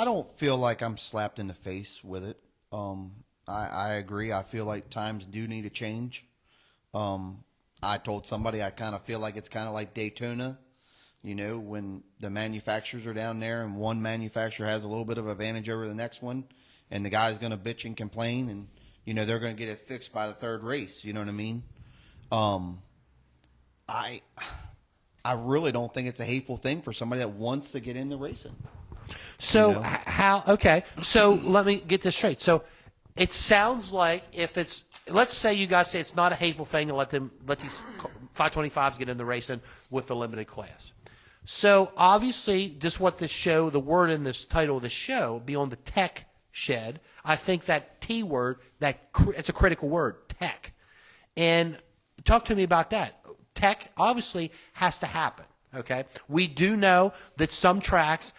don't feel like I'm slapped in the face with it. I agree. I feel like times do need to change. I told somebody I kind of feel like it's kind of like Daytona, when the manufacturers are down there and one manufacturer has a little bit of advantage over the next one, and the guy's going to bitch and complain, and they're going to get it fixed by the third race. You know what I mean? I really don't think it's a hateful thing for somebody that wants to get into racing. So okay. So let me get this straight. So it sounds like if it's, let's say you guys say it's not a hateful thing to let these 525s get in the racing with the limited class. So obviously, just what this show, the word in this title of the show, be on the tech shed. I think that T word, it's a critical word, tech. And talk to me about that. Tech obviously has to happen, okay? We do know that some tracks,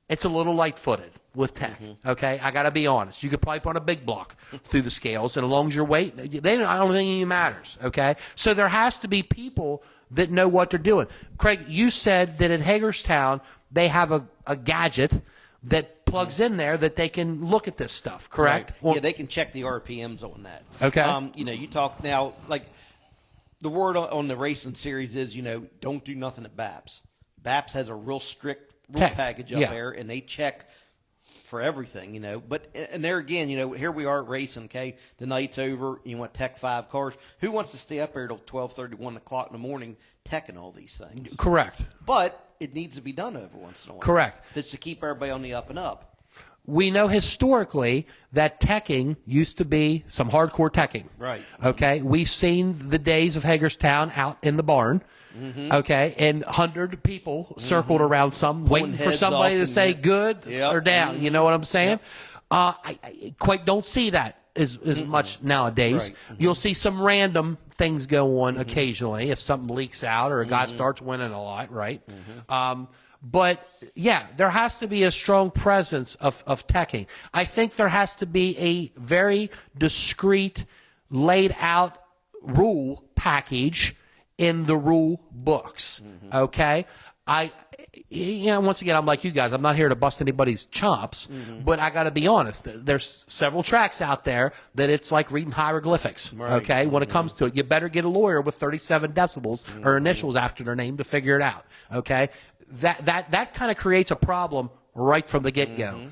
it's a little light-footed with tech, okay? I got to be honest. You could probably put on a big block through the scales, and as long as you're weight, I don't think it matters, okay? So there has to be people that know what they're doing. Craig, you said that in Hagerstown, they have a gadget that plugs in there that they can look at this stuff, correct? Right. Well, Yeah, they can check the RPMs on that. Okay. You talk now, like, the word on the racing series is, don't do nothing at BAPS. BAPS has a real strict rule package up there, and they check for everything, But, and there again, here we are at racing, okay? The night's over, you want Tech 5 cars. Who wants to stay up there till 12:30, 1 o'clock in the morning teching all these things? correct. But it needs to be done every once in a while. Correct. That's to keep everybody on the up and up. We know historically that teching used to be some hardcore teching. Right. Okay. We've seen the days of Hagerstown out in the barn. Okay. And 100 people circled around some, waiting for heads somebody off to and say good Yep. or down. You know what I'm saying? I quite don't see that as much nowadays. Right. You'll see some random things go on occasionally if something leaks out or a guy starts winning a lot, right? But, yeah, there has to be a strong presence of teching. I think there has to be a very discreet, laid out rule package in the rule books, okay? Once again, I'm like you guys. I'm not here to bust anybody's chops, but I got to be honest. There's several tracks out there that it's like reading hieroglyphics, okay? When it comes to it, you better get a lawyer with 37 decibels or initials after their name to figure it out, okay? That kind of creates a problem right from the get-go,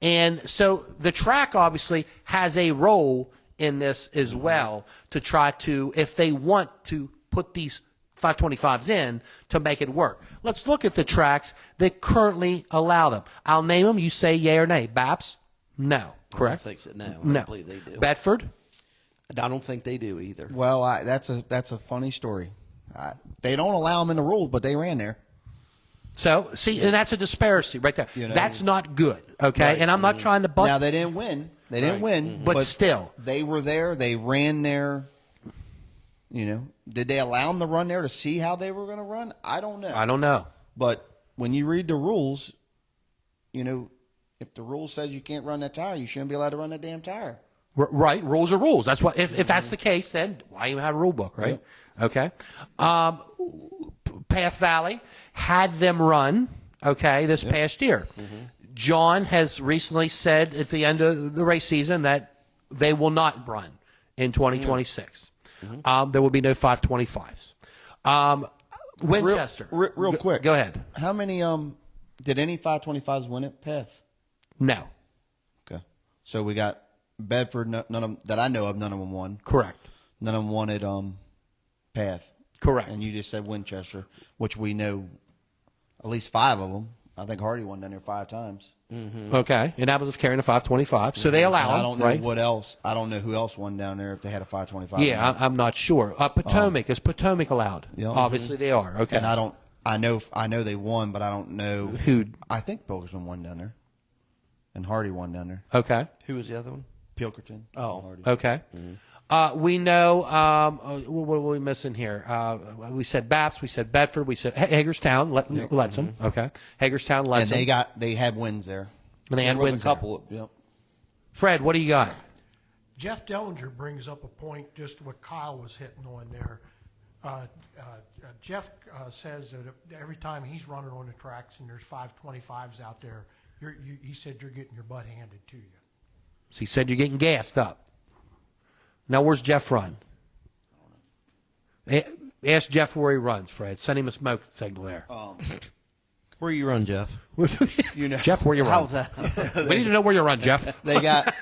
And so the track obviously has a role in this as well to try to, if they want to put these 525s in to make it work. Let's look at the tracks that currently allow them. I'll name them. You say yay or nay. BAPS? No. Correct? I don't think so. No. I No. don't believe they do. Bedford? I don't think they do either. Well, that's a funny story. They don't allow them in the rules, but they ran there. So, see, and that's a disparity right there. That's not good, okay? Right. And I'm not trying to bust. Now, they didn't win. They didn't win. But still. They were there. They ran there. Did they allow them to run there to see how they were going to run? I don't know. I don't know. But when you read the rules, if the rule says you can't run that tire, you shouldn't be allowed to run that damn tire. Right, rules are rules. That's what. If that's the case, then why even have a rule book, right? Okay. Path Valley had them run. Okay, this past year. John has recently said at the end of the race season that they will not run in 2026. There will be no 525s. Winchester. Real quick. Go ahead. How many did any 525s win at Path? No. Okay. So we got Bedford, none of them, that I know of, none of them won. Correct. None of them won at Path. Correct. And you just said Winchester, which we know at least 5 of them. I think Hardy won down there 5 times. Okay. And that was carrying a 525. So they allow And I them, don't know right? what else. I don't know who else won down there if they had a 525. Yeah, I'm not sure. Potomac, is Potomac allowed? Yeah. Obviously they are. Okay. And I know they won, but I don't know Who? I think Pilkerton won down there, and Hardy won down there. Okay. Who was the other one? Pilkerton. Oh. Hardy. Okay. We know, what are we missing here? We said Baps, we said Bedford, we said Hagerstown, Leadsom. Okay. Hagerstown, Leadsom. And they had wins there. And they had There was wins a there. couple. Yep. Fred, what do you got? Jeff Dellinger brings up a point, just what Kyle was hitting on there. Jeff says that every time he's running on the tracks and there's 525s out there, he said you're getting your butt handed to you. So he said you're getting gassed up. Now, where's Jeff run? Ask Jeff where he runs, Fred. Send him a smoke signal there. Where you run, Jeff? You know, Jeff, where you run? How's that? We need to know where you run, Jeff. they got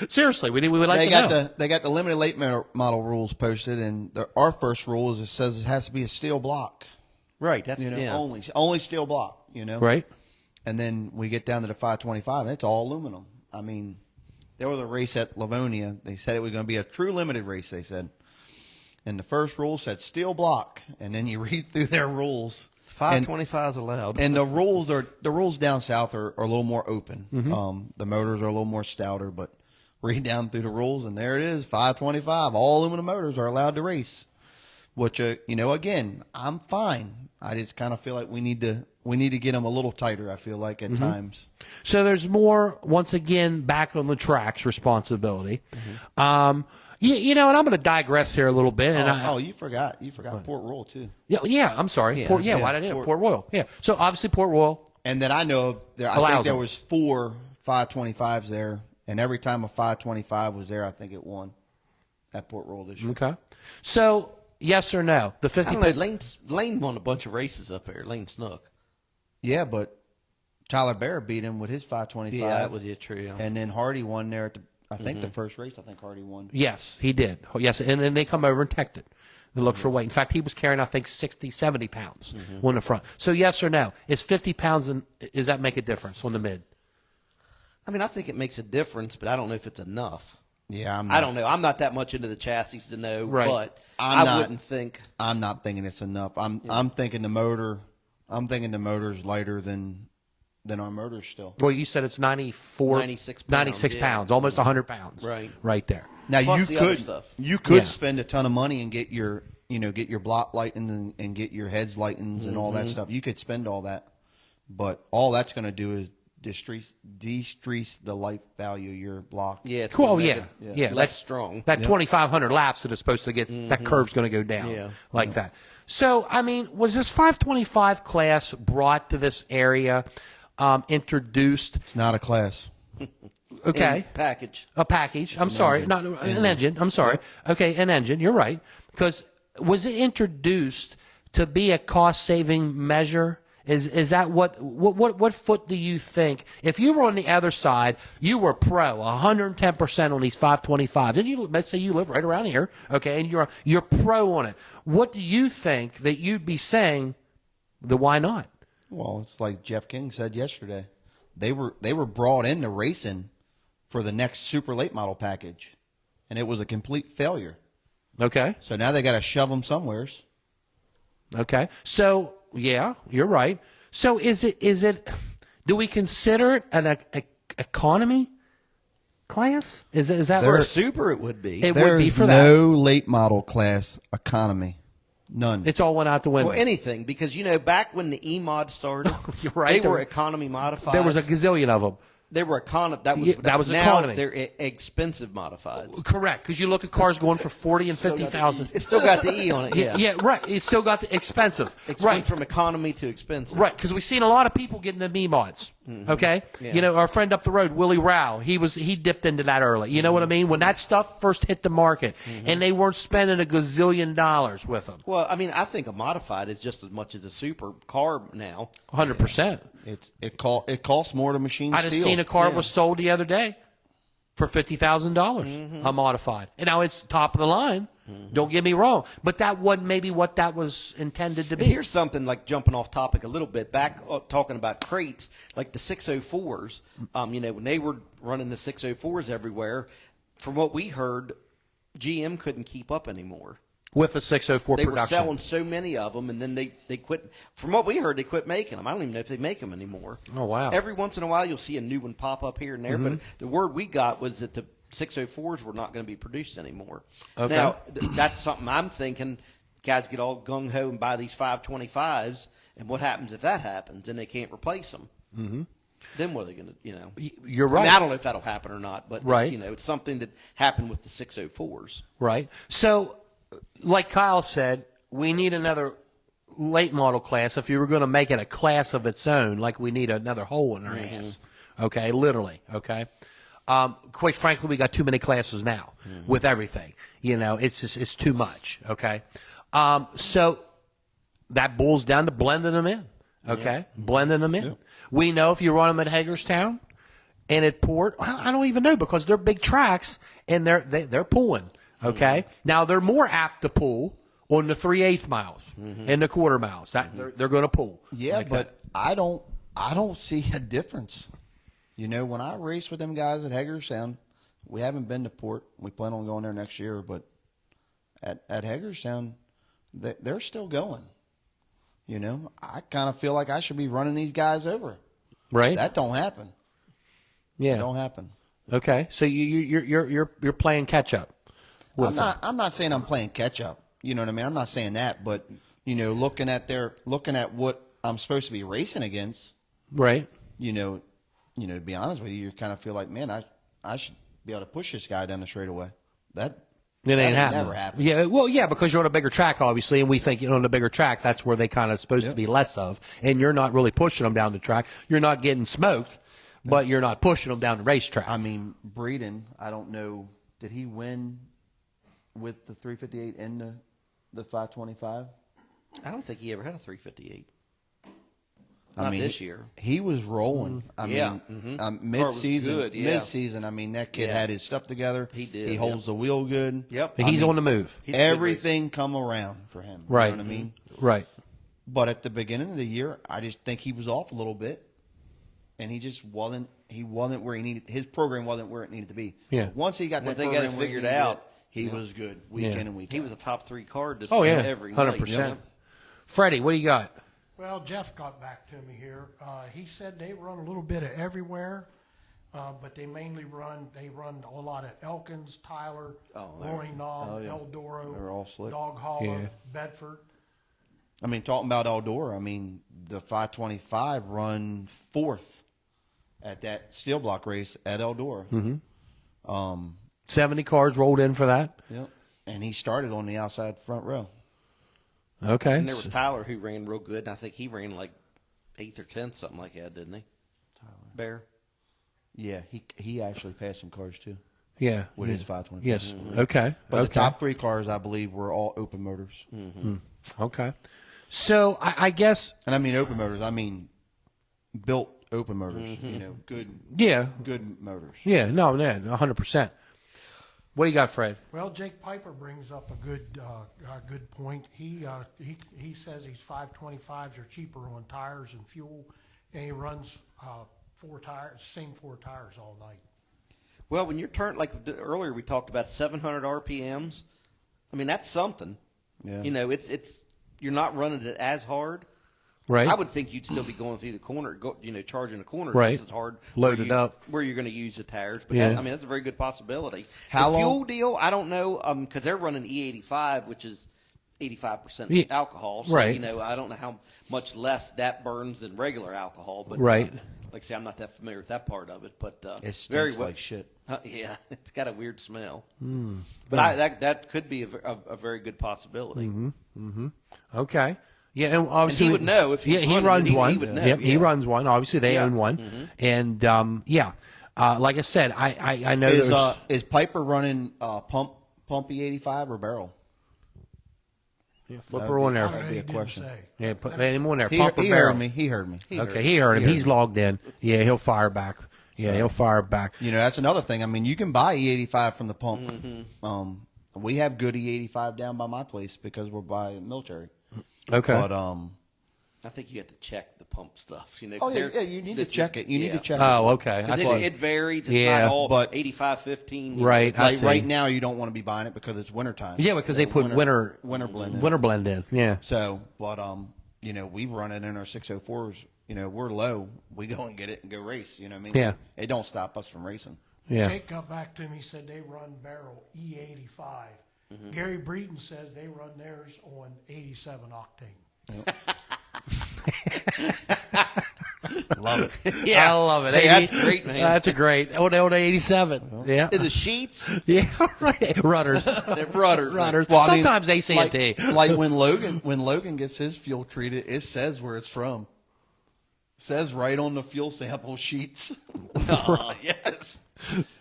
Seriously, we would like to know. they got the limited late model rules posted, and our first rule is it says it has to be a steel block. Right. That's You know, yeah. only steel block. You know, Right? And then we get down to the 525, and it's all aluminum. I mean, there was a race at Livonia. They said it was going to be a true limited race, they said. And the first rule said steel block. And then you read through their rules. 525 is allowed. And the rules down south are a little more open. The motors are a little more stouter, but read down through the rules, and there it is, 525. All aluminum motors are allowed to race. Which, again, I'm fine. I just kind of feel like we need to get them a little tighter, I feel like, at times. So there's more, once again, back on the tracks responsibility. And I'm going to digress here a little bit. And You forgot Port Royal, too. Yeah, I'm sorry. Why did I do Port Royal? Yeah. So obviously Port Royal. And that I know of, I Allows think there them. was 4 525s there, and every time a 525 was there, I think it won at Port Royal this year. Okay. So yes or no? The 50. I don't know. Lane won a bunch of races up there. Lane Snook. Yeah, but Tyler Bear beat him with his 525. Yeah, that was true. Yeah. And then Hardy won there at I think the first race. I think Hardy won. Yes, he did. Yes, and then they come over and teched it. They look for weight. In fact, he was carrying, I think, 60, 70 pounds on the front. So yes or no? Is 50 pounds, and does that make a difference on the mid? I mean, I think it makes a difference, but I don't know if it's enough. Yeah, I don't know. I'm not that much into the chassis to know, Right. but I'm wouldn't think. I'm not thinking it's enough. I'm thinking the motor. I'm thinking the motor's lighter than our motors still. Well, you said it's 96 yeah. pounds, almost 100 pounds. Right there. Now Plus the other stuff. you could Yeah. spend a ton of money and get your block lighting and get your heads lightings and all that stuff. You could spend all that, but all that's going to do is decrease the life value of your block. Yeah, it's Cool. gonna Yeah. make it Yeah. less That's strong. That 2,500 laps that it's supposed to get, that curve's going to go down that. So, I mean, was this 525 class brought to this area, introduced? It's not a class. Okay. In package. A package. I'm sorry. Not an engine. I'm sorry. Okay, an engine. You're right. Because was it introduced to be a cost saving measure? Is that what foot do you think? If you were on the other side, you were pro 110% on these 525s, and let's say you live right around here, okay, and you're pro on it. What do you think that you'd be saying? The why not? Well, it's like Jeff King said yesterday. They were brought into racing for the next super late model package, and it was a complete failure. Okay. So now they got to shove them somewheres. Okay. So, yeah, you're right. So is it, do we consider it an economy class? Is that For where a super, it would be. it would be There's for that? no late model class economy. None. It's all went out the window. Well, anything, because, back when the E-Mod started, You're right. they were economy modified. There was a gazillion of them. They were economy. That was now economy. They're expensive modified. Correct, because you look at cars going for 40 and 50,000. It's still got the E on it. Yeah. Yeah, right. It's still got the expensive. It's right. went from economy to expensive. Right, because we've seen a lot of people getting the B mods. Okay, you know, our friend up the road, Willie Rao, he dipped into that early. You know what I mean? When that stuff first hit the market, and they weren't spending a gazillion dollars with them. Well, I mean, I think a modified is just as much as a super car now. 100%. It costs more to machine I steel. just seen a car was sold the other day for $50,000, a modified. And now it's top of the line. Don't get me wrong, but that wasn't maybe what that was intended to be. Here's something like jumping off topic a little bit. Back talking about crates, like the 604s. You know, when they were running the 604s everywhere, from what we heard, GM couldn't keep up anymore. With the 604 They were production. selling so many of them, and then they quit. From what we heard, they quit making them. I don't even know if they make them anymore. Oh, wow. Every once in a while, you'll see a new one pop up here and there, but the word we got was that the 604s were not going to be produced anymore. Okay. Now, that's something I'm thinking. Guys get all gung-ho and buy these 525s, and what happens if that happens and they can't replace them? Mm-hmm. Then what are they going to, you know? You're I right. mean, I don't know if that'll happen or not, but, Right. you know, it's something that happened with the 604s. Right. So, like Kyle said, we need another late model class. If you were going to make it a class of its own, like we need another hole in our ass. Okay, literally. Okay. Quite frankly, we got too many classes now with everything. You know, it's too much. Okay. So that boils down to blending them in. Okay, blending them in. We know if you run them at Hagerstown and at Port, I don't even know because they're big tracks and they're pulling. Okay, now they're more apt to pull on the 3/8 miles and the quarter miles. That they're going to pull. Yeah, like but that. I don't see a difference. You know, when I race with them guys at Hagerstown, we haven't been to Port. We plan on going there next year, but at Hagerstown, they're still going. You know, I kind of feel like I should be running these guys over. Right. That don't happen. Yeah. It don't happen. Okay, so you're playing catch up. I'm not saying I'm playing catch up. You know what I mean? I'm not saying that, but you know, looking at what I'm supposed to be racing against, Right. you know, to be honest with you, you kind of feel like, man, I should be able to push this guy down the straightaway. That It ain't happening. never happened. Yeah, well, yeah, because you're on a bigger track, obviously, and we think on a bigger track, that's where they kind of supposed to be less of, and you're not really pushing them down the track. You're not getting smoked, but you're not pushing them down the racetrack. I mean, Breeden, I don't know, did he win with the 358 and the 525? I don't think he ever had a 358. I Not mean, this year. He was rolling. I Yeah. mean, Car was mid-season, good, yeah. mid-season. I mean, that kid Yes. had his stuff together. He did, He yeah. holds the wheel good. Yep. He's on the move. He's a good racer. Everything come around for him. Right. You know what I mean? Right. But at the beginning of the year, I just think he was off a little bit, and he just wasn't. He wasn't where he needed. His program wasn't where it needed to be. Yeah. Once he got When that they got program it where he figured needed out, it, he was good week in and week out. He was a top 3 card just Oh, yeah. every night. 100%. Freddie, what do you got? Well, Jeff got back to me here. He said they run a little bit of everywhere, but they mainly run a lot at Elkins, Tyler, Rolling Knob, Eldora, They're all slick. Dog Hollow, Yeah. Bedford. I mean, talking about Eldora, I mean, the 525 run 4th at that steel block race at Eldora. Mm-hmm. 70 cars rolled in for that. Yep. And he started on the outside front row. Okay. And there was Tyler who ran real good, and I think he ran like 8th or 10th, something like that, didn't he? Tyler. Bear. Yeah, he actually passed some cars too Yeah. with his 525. Yes. Okay. But okay. the top 3 cars, I believe, were all open motors. Okay. So I guess, And I mean open motors. I mean built open motors. You know, good yeah. motors. Yeah. No, 100%. What do you got, Fred? Well, Jake Piper brings up a good point. He says these 525s are cheaper on tires and fuel, and he runs 4 tires, same 4 tires all night. Well, when you're turned, like earlier we talked about 700 RPMs, I mean, that's something. Yeah. You know, it's you're not running it as hard. Right. I would think you'd still be going through the corner, charging the corner Right. just as hard. Loaded up. Where you're going to use the tires. But Yeah. I mean, that's a very good possibility. How the fuel long- deal, I don't know, because they're running E85, which is 85% Yeah. alcohol. So, Right. you know, I don't know how much less that burns than regular alcohol. But Right. like I say, I'm not that familiar with that part of it. But It stinks very well, like shit. yeah, it's got a weird smell. But that could be a very good possibility. Okay. Yeah, and obviously would know if he's he running runs it, he one. would know, Yep, he yeah. runs one. Obviously, they Yeah. own one, and like I said, I know Is there's is Piper running pump E85 or barrel? flip her on there. That'd be a He didn't question. say. Yeah, put him on there. He, Pump or he barrel. heard me. He heard me. Okay, he heard him. He's logged in. Yeah, he'll fire back. Yeah, he'll fire back. You know, that's another thing. I mean, you can buy E85 from the pump. We have good E85 down by my place because we're by military. Okay. But I think you have to check the pump stuff. You know, oh yeah, they're- you need to check it. You need yeah. to check Oh, it. okay. 'Cause That's it varies. It's Yeah, not all but- 85-15. Right. I Like see. right now, you don't want to be buying it because it's wintertime. Yeah, because they put winter blend. In. winter blend in. Yeah. So, but you know, we run it in our 604s. You know, we're low. We go and get it and go race. You know what I mean? Yeah. It don't stop us from racing. Yeah. Jake got back to me, said they run barrel E85. Gary Breeden says they run theirs on 87 octane. Love it. Yeah. I love it. Hey, 80 that's great, man. That's a great. Old 87. Yeah. In the sheets, Yeah. Right. Rudders. they're rudders. Rudders. Well, I mean, Sometimes AT&T. like when Logan gets his fuel treated, it says where it's from. It says right on the fuel sample sheets. Yes.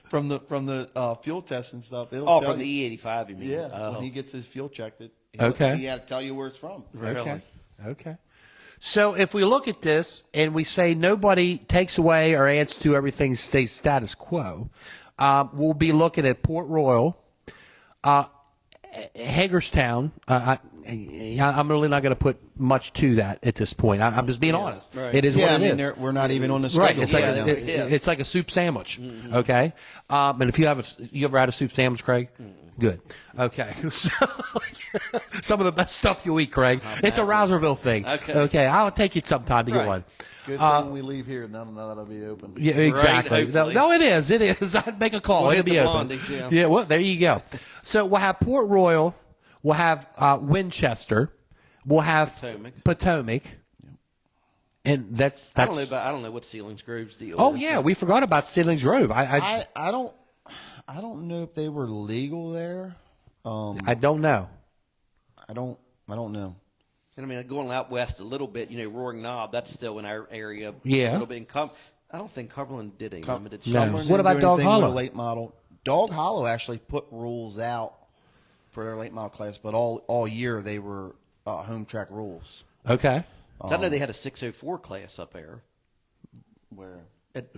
From the fuel test and stuff. It'll Oh, tell from you. the E85, you mean? Yeah. Oh. When he gets his fuel checked, Okay. he had to tell you where it's from. Really? Okay. Okay. So if we look at this and we say nobody takes away or adds to everything stays status quo, we'll be looking at Port Royal, Hagerstown. I'm really not going to put much to that at this point. I'm just being honest. Right. It is Yeah, what it is. we're not even on the schedule. Right, it's like right now. it's like a soup sandwich. Okay, and if you ever had a soup sandwich, Craig? Good. Okay. So, some of the best stuff you'll eat, Craig. It's a Rouserville thing. Okay. I'll take you sometime to get Right. one. Good thing we leave here. None of that'll be open. Yeah, exactly. hopefully. No, it is. It is. I'd make a call. We'll It'll hit be the open. Blondies, yeah. Well, there you go. So we'll have Port Royal. We'll have Winchester. We'll have Potomac. And that's I don't know what Ceilings Grove's deal Oh is. yeah, we forgot about Ceilings Grove. I I don't know if they were legal there. don't know. I don't know. And I mean, going out west a little bit, Roaring Knob, that's still in our area. Yeah. A little bit. I don't think Cumberland did a limited No. show. Cumberland What didn't about do Dog anything with Hollow? a late model? Dog Hollow actually put rules out for their late model class, but all year they were home track rules. Okay. I know they had a 604 class up there Where at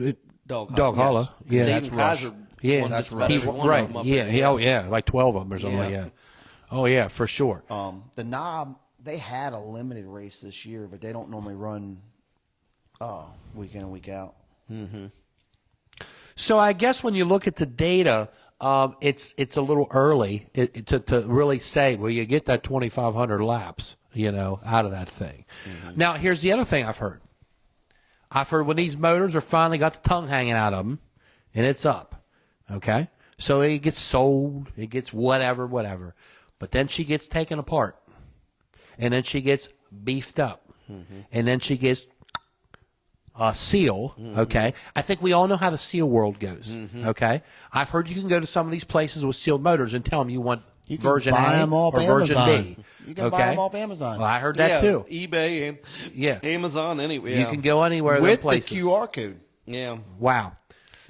Dog Dog Hollow. Yeah, David that's Rush. Kaiser Yeah, won that's just about He, every one of right. them up Yeah. there. Yeah. Oh yeah, like 12 of them or something like Yeah. that. Oh yeah, for sure. the Knob, they had a limited race this year, but they don't normally run week in and week out. So I guess when you look at the data, it's a little early to really say, well, you get that 2,500 laps, out of that thing. Now, here's the other thing I've heard. I've heard when these motors are finally got the tongue hanging out of them, and it's up, okay? So it gets sold, it gets whatever. But then she gets taken apart, and then she gets beefed up, and then she gets seal, okay? I think we all know how the seal world goes, okay? I've heard you can go to some of these places with sealed motors and tell them you want You can version buy A 'em off or version Amazon. B. You can okay? buy them off Amazon. Well, I heard that Yeah, too. eBay, Yeah. Amazon, anyway. You can go anywhere in with them places. the QR code. Yeah. Wow.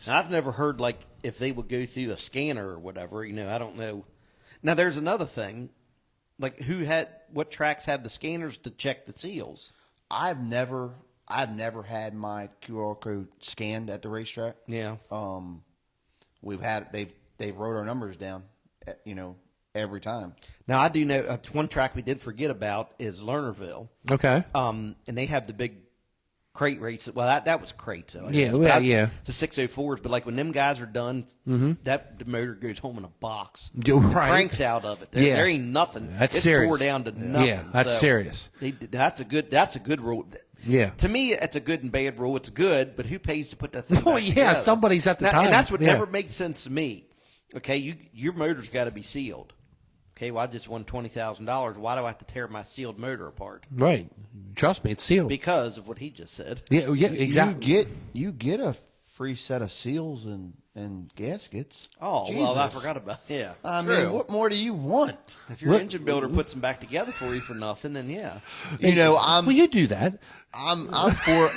Now, I've never heard like if they would go through a scanner or whatever. I don't know. Now there's another thing, like what tracks have the scanners to check the seals? I've never had my QR code scanned at the racetrack. Yeah. We've had they wrote our numbers down, every time. Now I do know one track we did forget about is Lernerville. Okay. And they have the big crate race. Well, that was crates. Though, I Yeah, guess. well, But yeah. The 604s, but like when them guys are done, the motor goes home in a box. Right. Cranks out of it. Yeah. There ain't nothing. That's it's serious. tore down to nothing. Yeah, that's So serious. That's a good rule. Yeah. To me, it's a good and bad rule. It's good, but who pays to put that thing? Oh, back yeah, together? somebody's at the Now, time. and that's what Yeah. never makes sense to me. Okay, your motor's got to be sealed. Okay, well, I just won $20,000. Why do I have to tear my sealed motor apart? Right. Trust me, it's sealed. Because of what he just said. Yeah, exactly. You get a free set of seals and gaskets. Oh, well, I Jesus. forgot about yeah. I True. mean, what more do you want? If your engine builder puts them back together for you for nothing, then yeah. You know, Well, you do that. I'm for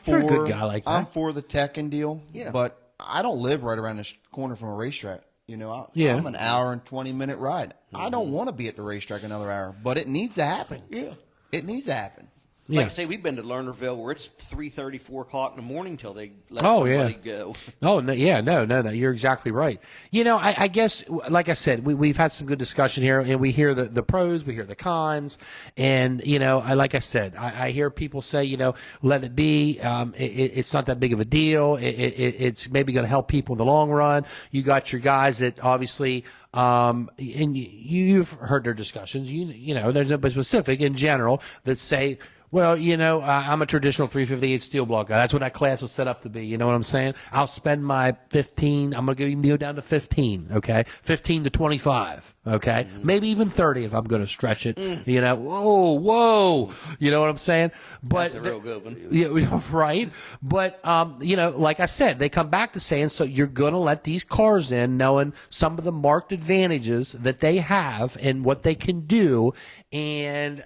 You're a good guy like that. I'm for the Tekken deal. Yeah. But I don't live right around this corner from a racetrack. You know, Yeah. I'm an hour and 20-minute ride. I don't want to be at the racetrack another hour, but it needs to happen. Yeah. It needs to happen. Like Yeah. I say, we've been to Lernerville where it's 3:30, 4 o'clock in the morning till they let Oh, somebody yeah. go. Oh, no, yeah, no, that you're exactly right. You know, I guess, like I said, we've had some good discussion here, and we hear the pros, we hear the cons, and, you know, like I said, I hear people say, you know, let it be. It's not that big of a deal. It's maybe going to help people in the long run. You got your guys that obviously, and you've heard their discussions. You know, there's nobody specific in general that say, well, you know, I'm a traditional 358 steel block guy. That's what that class was set up to be. You know what I'm saying? I'll spend my 15. I'm going to go down to 15. Okay, 15 to 25. Okay, maybe even 30 if I'm going to stretch it. You know, whoa. You know what I'm saying? But That's a real good one. yeah, right. But you know, like I said, they come back to saying, so you're going to let these cars in, knowing some of the marked advantages that they have and what they can do. And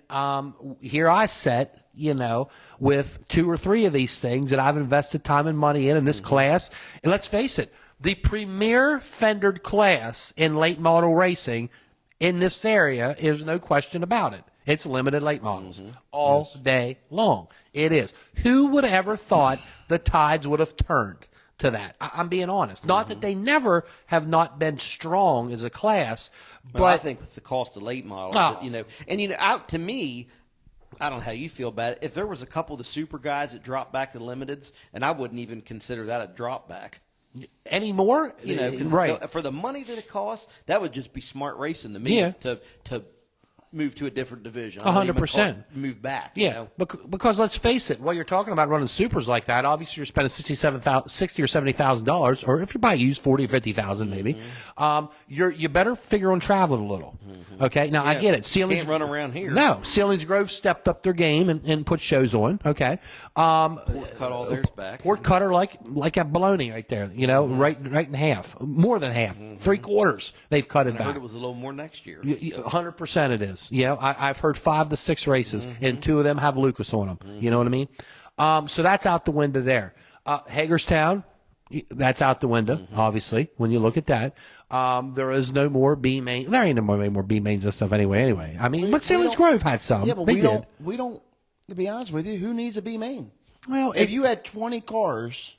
here I sit, you know, with 2 or 3 of these things that I've invested time and money in this class. And let's face it, the premier fendered class in late model racing in this area is no question about it. It's limited late models all day long. It is. Who would have ever thought the tides would have turned to that? I'm being honest. Not that they never have not been strong as a class, but I think with the cost of late models, Oh. you know, and to me, I don't know how you feel about it. If there was a couple of the super guys that dropped back to limiteds, and I wouldn't even consider that a drop back. anymore, You know, right? for the money that it costs, that would just be smart racing to me. Yeah. To move to a different division. I wouldn't even 100%. call it move back. You Yeah, know? because let's face it, while you're talking about running supers like that, obviously you're spending $60 or $70,000, or if you buy used, $40,000 or $50,000 maybe. You better figure on traveling a little. Okay, now I Yeah, get it. Ceilings can't run around here. No, Ceilings Grove stepped up their game and put shows on. Okay, Cut all theirs back. Port Cutter like a baloney right there. You know, right in half, more than half, 3/4. They've cut it I back. heard it was a little more next year. 100% it is. Yeah, I've heard 5 to 6 races, and 2 of them have Lucas on them. You know what I mean? So that's out the window there. Hagerstown, that's out the window, obviously, when you look at that. There is no more B main. There ain't no more B mains and stuff anyway. I mean, but Ceilings Grove had some. Yeah, but They we did. don't. To be honest with you, who needs a B main? Well, If you had 20 cars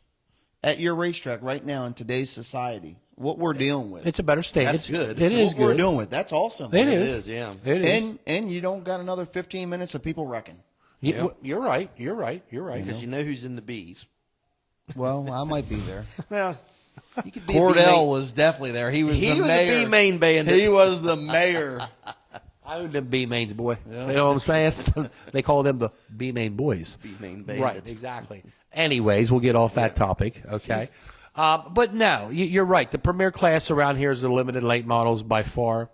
at your racetrack right now in today's society, what we're dealing with, it's a better stage. That's good. It is what we're good. dealing with, that's awesome. It It is. is, yeah. It is. And you don't got another 15 minutes of people wrecking. You're right. Because you know who's in the B's. Well, I might be there. Well, you could be a Cordell B-main. was definitely there. He was He the was mayor. a B-main bandit. He was the mayor. I own them B mains, boy. You know what I'm saying? They call them the B main boys. B-main Right, bandits. exactly. Anyways, we'll get off that topic, okay? But no, you're right. The premier class around here is the limited late models by far.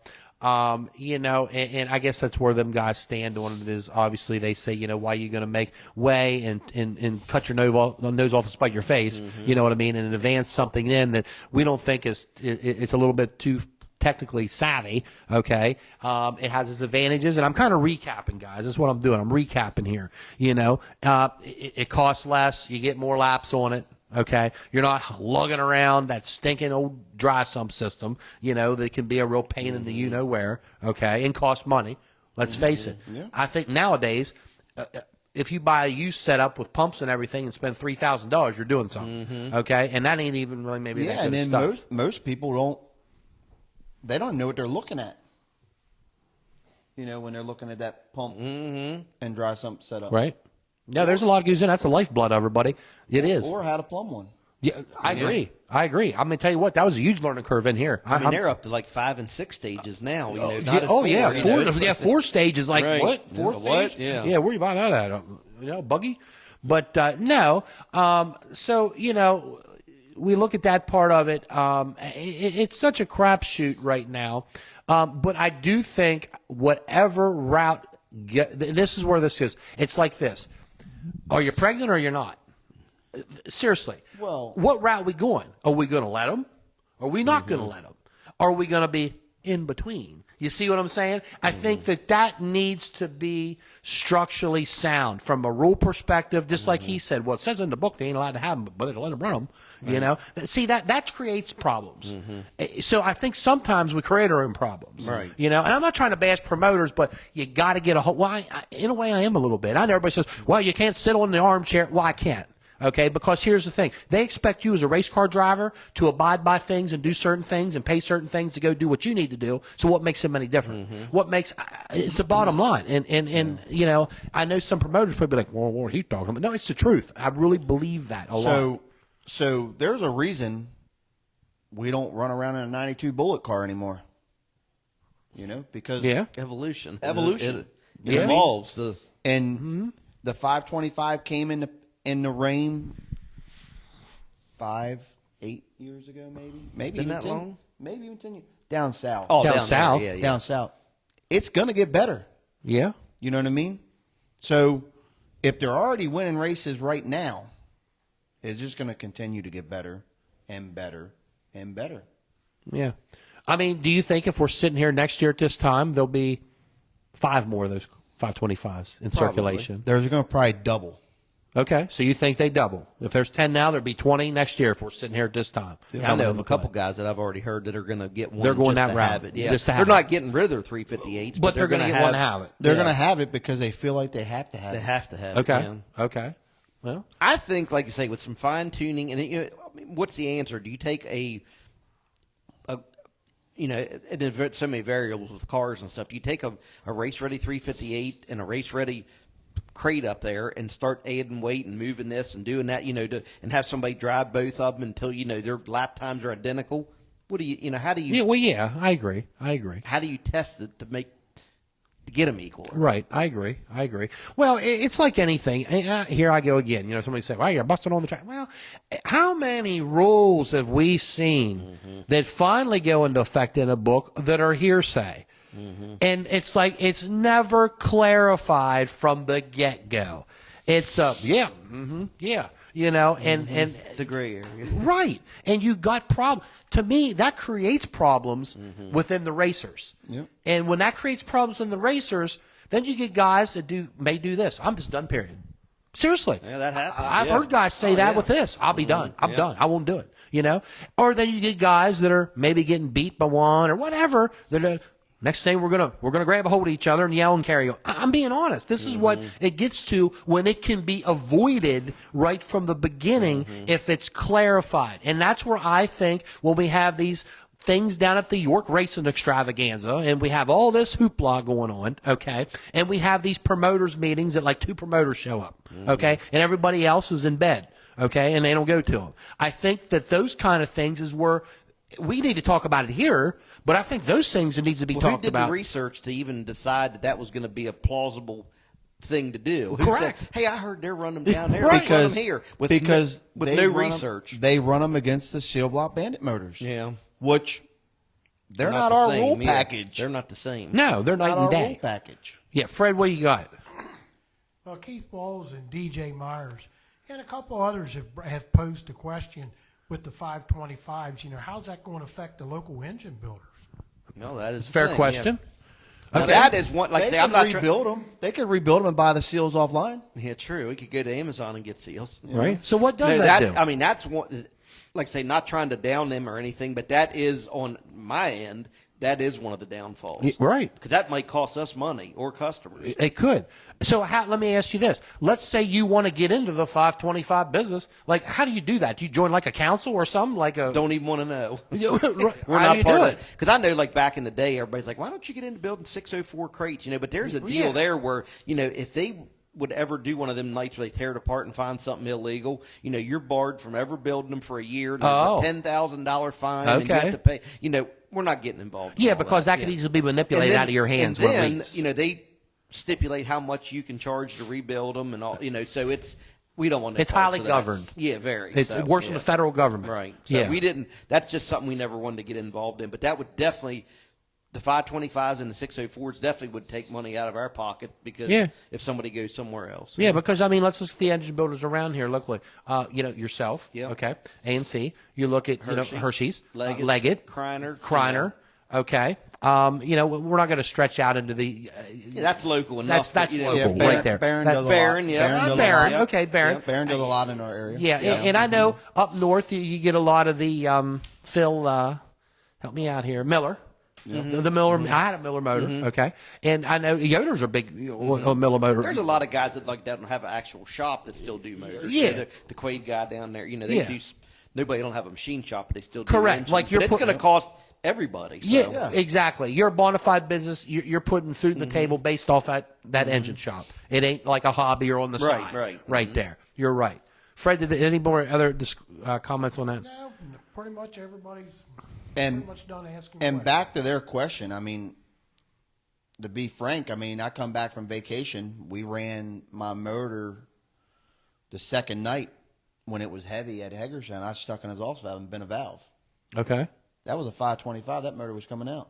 You know, and I guess that's where them guys stand on it is obviously they say, you know, why are you going to make way and cut your nose off to spite your face, you know what I mean, and advance something in that we don't think it's a little bit too technically savvy, okay? It has its advantages, and I'm kind of recapping, guys. That's what I'm doing. I'm recapping here. You know, it costs less. You get more laps on it, okay? You're not lugging around that stinking old dry sump system, you know, that can be a real pain in the you-know-where, okay, and cost money. Let's face it. Yeah. I think nowadays, if you buy a used setup with pumps and everything and spend $3,000, you're doing something, okay? And that ain't even really maybe that Yeah, good and of then stuff. most people they don't know what they're looking at. You know, when they're looking at that pump and dry sump setup. Right? Yeah, there's a lot of goes in. That's the lifeblood of everybody. It is. Or how to plumb one. Yeah, I agree. I'm going to tell you what, that was a huge learning curve in here. I mean, they're up to like 5 and 6 stages now. You know, not Yeah, at oh, four, yeah. you Four, know, it's yeah, like 4 stages. Like, Right. what? 4 Yeah, stage? what? Yeah. Yeah, where you buy that at? You know, buggy? But no. So, you know, we look at that part of it. It's such a crapshoot right now. But I do think whatever route, this is where this is. It's like this. Are you pregnant or you're not? Seriously. Well- what route are we going? Are we going to let them? Are we not going to let them? Are we going to be in between? You see what I'm saying? I think that needs to be structurally sound from a rule perspective, just like he said. Well, it says in the book they ain't allowed to have them, but they let them run them. You know, see that creates problems. So I think sometimes we create our own problems. Right. You know, and I'm not trying to bash promoters, but you got to get a whole. Well, in a way, I am a little bit. I know everybody says, "Well, you can't sit on the armchair." Well, I can't. Okay, because here's the thing. They expect you as a race car driver to abide by things and do certain things and pay certain things to go do what you need to do. So what makes them any different? What makes it's the bottom line. And you know, I know some promoters probably be like, well, what are you talking about? No, it's the truth. I really believe that a lot. So there's a reason we don't run around in a 92 Bullet car anymore. You know, because Yeah. Evolution. Evolution. It Yeah. evolves. And the 525 came in the rain 8 years ago, maybe been even that 10, long? maybe even 10 years. Down south. Oh, Down down south. There. Yeah, yeah. Down south. It's going to get better. Yeah. You know what I mean? So if they're already winning races right now, it's just going to continue to get better and better and better. Yeah. I mean, do you think if we're sitting here next year at this time, there'll be 5 more of those 525s in circulation? They're going to probably double. Okay. So you think they double. If there's 10 now, there'll be 20 next year if we're sitting here at this time. I know of a couple guys that I've already heard that are going to get one. They're going just that to route, have it. Yeah. just to They're have not it. getting rid of their 358s, But they're going to get one to have it. They're Yeah. going to have it because they feel like they have to have They it. have to have Okay. it. Yeah. Okay. Well, I think, like you say, with some fine tuning, and you know, I mean, what's the answer? Do you take you know, and there's so many variables with cars and stuff. Do you take a race ready 358 and a race ready crate up there and start adding weight and moving this and doing that, you know, and have somebody drive both of them until, you know, their lap times are identical? What do you know, how do you, yeah, well, yeah, I agree. how do you test it to get them equal? Right. I agree. Well, it's like anything. Here I go again. You know, somebody say, well, you're busting on the track. Well, how many rules have we seen that finally go into effect in a book that are hearsay? And it's like it's never clarified from the get-go. It's yeah, you know, and The gray area. right, and you got problem. To me, that creates problems within the racers. Yep. And when that creates problems in the racers, then you get guys that may do this. I'm just done. Period. Seriously. Yeah, that happens. I've Yeah. heard guys say that yeah. with this. I'll be done. I'm Yeah. done. I won't do it. You know. Or then you get guys that are maybe getting beat by one or whatever. That next thing we're gonna grab a hold of each other and yell and carry on. I'm being honest. This is what it gets to when it can be avoided right from the beginning if it's clarified. And that's where I think when we have these things down at the York Racing Extravaganza and we have all this hoopla going on, okay, and we have these promoters meetings that like 2 promoters show up, okay, and everybody else is in bed, okay, and they don't go to them. I think that those kind of things is where we need to talk about it here, but I think those things that needs to be Well, who talked did about. the research to even decide that was going to be a plausible thing to do? Who Correct. said, hey, I heard they're running them down there. Right. Let's run them here. With they no run 'em- research. they run them against the Seal Block Bandit motors. Yeah. Which they're not the our same rule either. package. They're not the same. No, they're not night our and rule day. package. Yeah, Fred, what you got? Well, Keith Walls and DJ Myers and a couple others have posed a question with the 525s. You know, how's that going to affect the local engine builders? No, that is Fair the thing, question. Yeah. Now, that is one, like I They say, I'm could not rebuild them. They could rebuild them and buy the seals offline. Yeah, true. We could go to Amazon and get seals. Right. So what does No, that do? I mean, that's one. Like I say, not trying to down them or anything, but that is on my end. That is one of the downfalls. Right. Because that might cost us money or customers. It could. So let me ask you this. Let's say you want to get into the 525 business. Like, how do you do that? Do you join like a council or something? Like a Don't even want to know. We're We're how not do you part do of it? it. Because I know, like back in the day, everybody's like, "Why don't you get into building 604 crates?" You know, but there's a deal Yeah. there where if they would ever do one of them nights where they tear it apart and find something illegal, you're barred from ever building them for a year. There's Oh. a $10,000 fine, and you Okay. have to pay. We're not getting involved. in Yeah, all because that could Yeah. easily be manipulated And then- out of your hands. And when it then, leaks. they stipulate how much you can charge to rebuild them and all. So we don't want. It's highly governed. Yeah, very. It's so, worse than yeah. the federal government. Right. So yeah. we didn't. That's just something we never wanted to get involved in. But that would definitely the 525s and the 604s definitely would take money out of our pocket because Yeah. if somebody goes somewhere else. Yeah, because I mean, let's look at the engine builders around here locally. Yourself, Yeah. okay, A&C. You look at Hershey's, Leggett, Kreiner, Kreiner. okay. We're not going to stretch out into the. Yeah, that's local enough. That's that, you know, local. Barron, right there. Barron That- does a Barron, lot. yeah. Barron does a Barron, lot. okay, Barron. Barron does a lot in our area. Yeah, and I know up north you get a lot of the Phil. Help me out here, Miller. The Miller. I had a Miller motor. Okay, and I know Yoder's are big Miller motor. There's a lot of guys that don't have an actual shop that still do motors. Yeah. You know, the Quaid guy down there, they Yeah. do. Nobody don't have a machine shop, but they still do Correct. engines. Like you're but it's putting- going to cost everybody. So. Yeah, exactly. You're a bona fide business. You're putting food on the table based off that engine shop. It ain't like a hobby or on the Right, side. right. There. You're right. Fred, did any more other comments on that? No, pretty much everybody's And- pretty much done asking. And questions. back to their question, I mean, to be frank, I mean, I come back from vacation. We ran my motor the second night when it was heavy at Hagerstown. I stuck in his exhaust valve and bent a valve. Okay. That was a 525. That motor was coming out.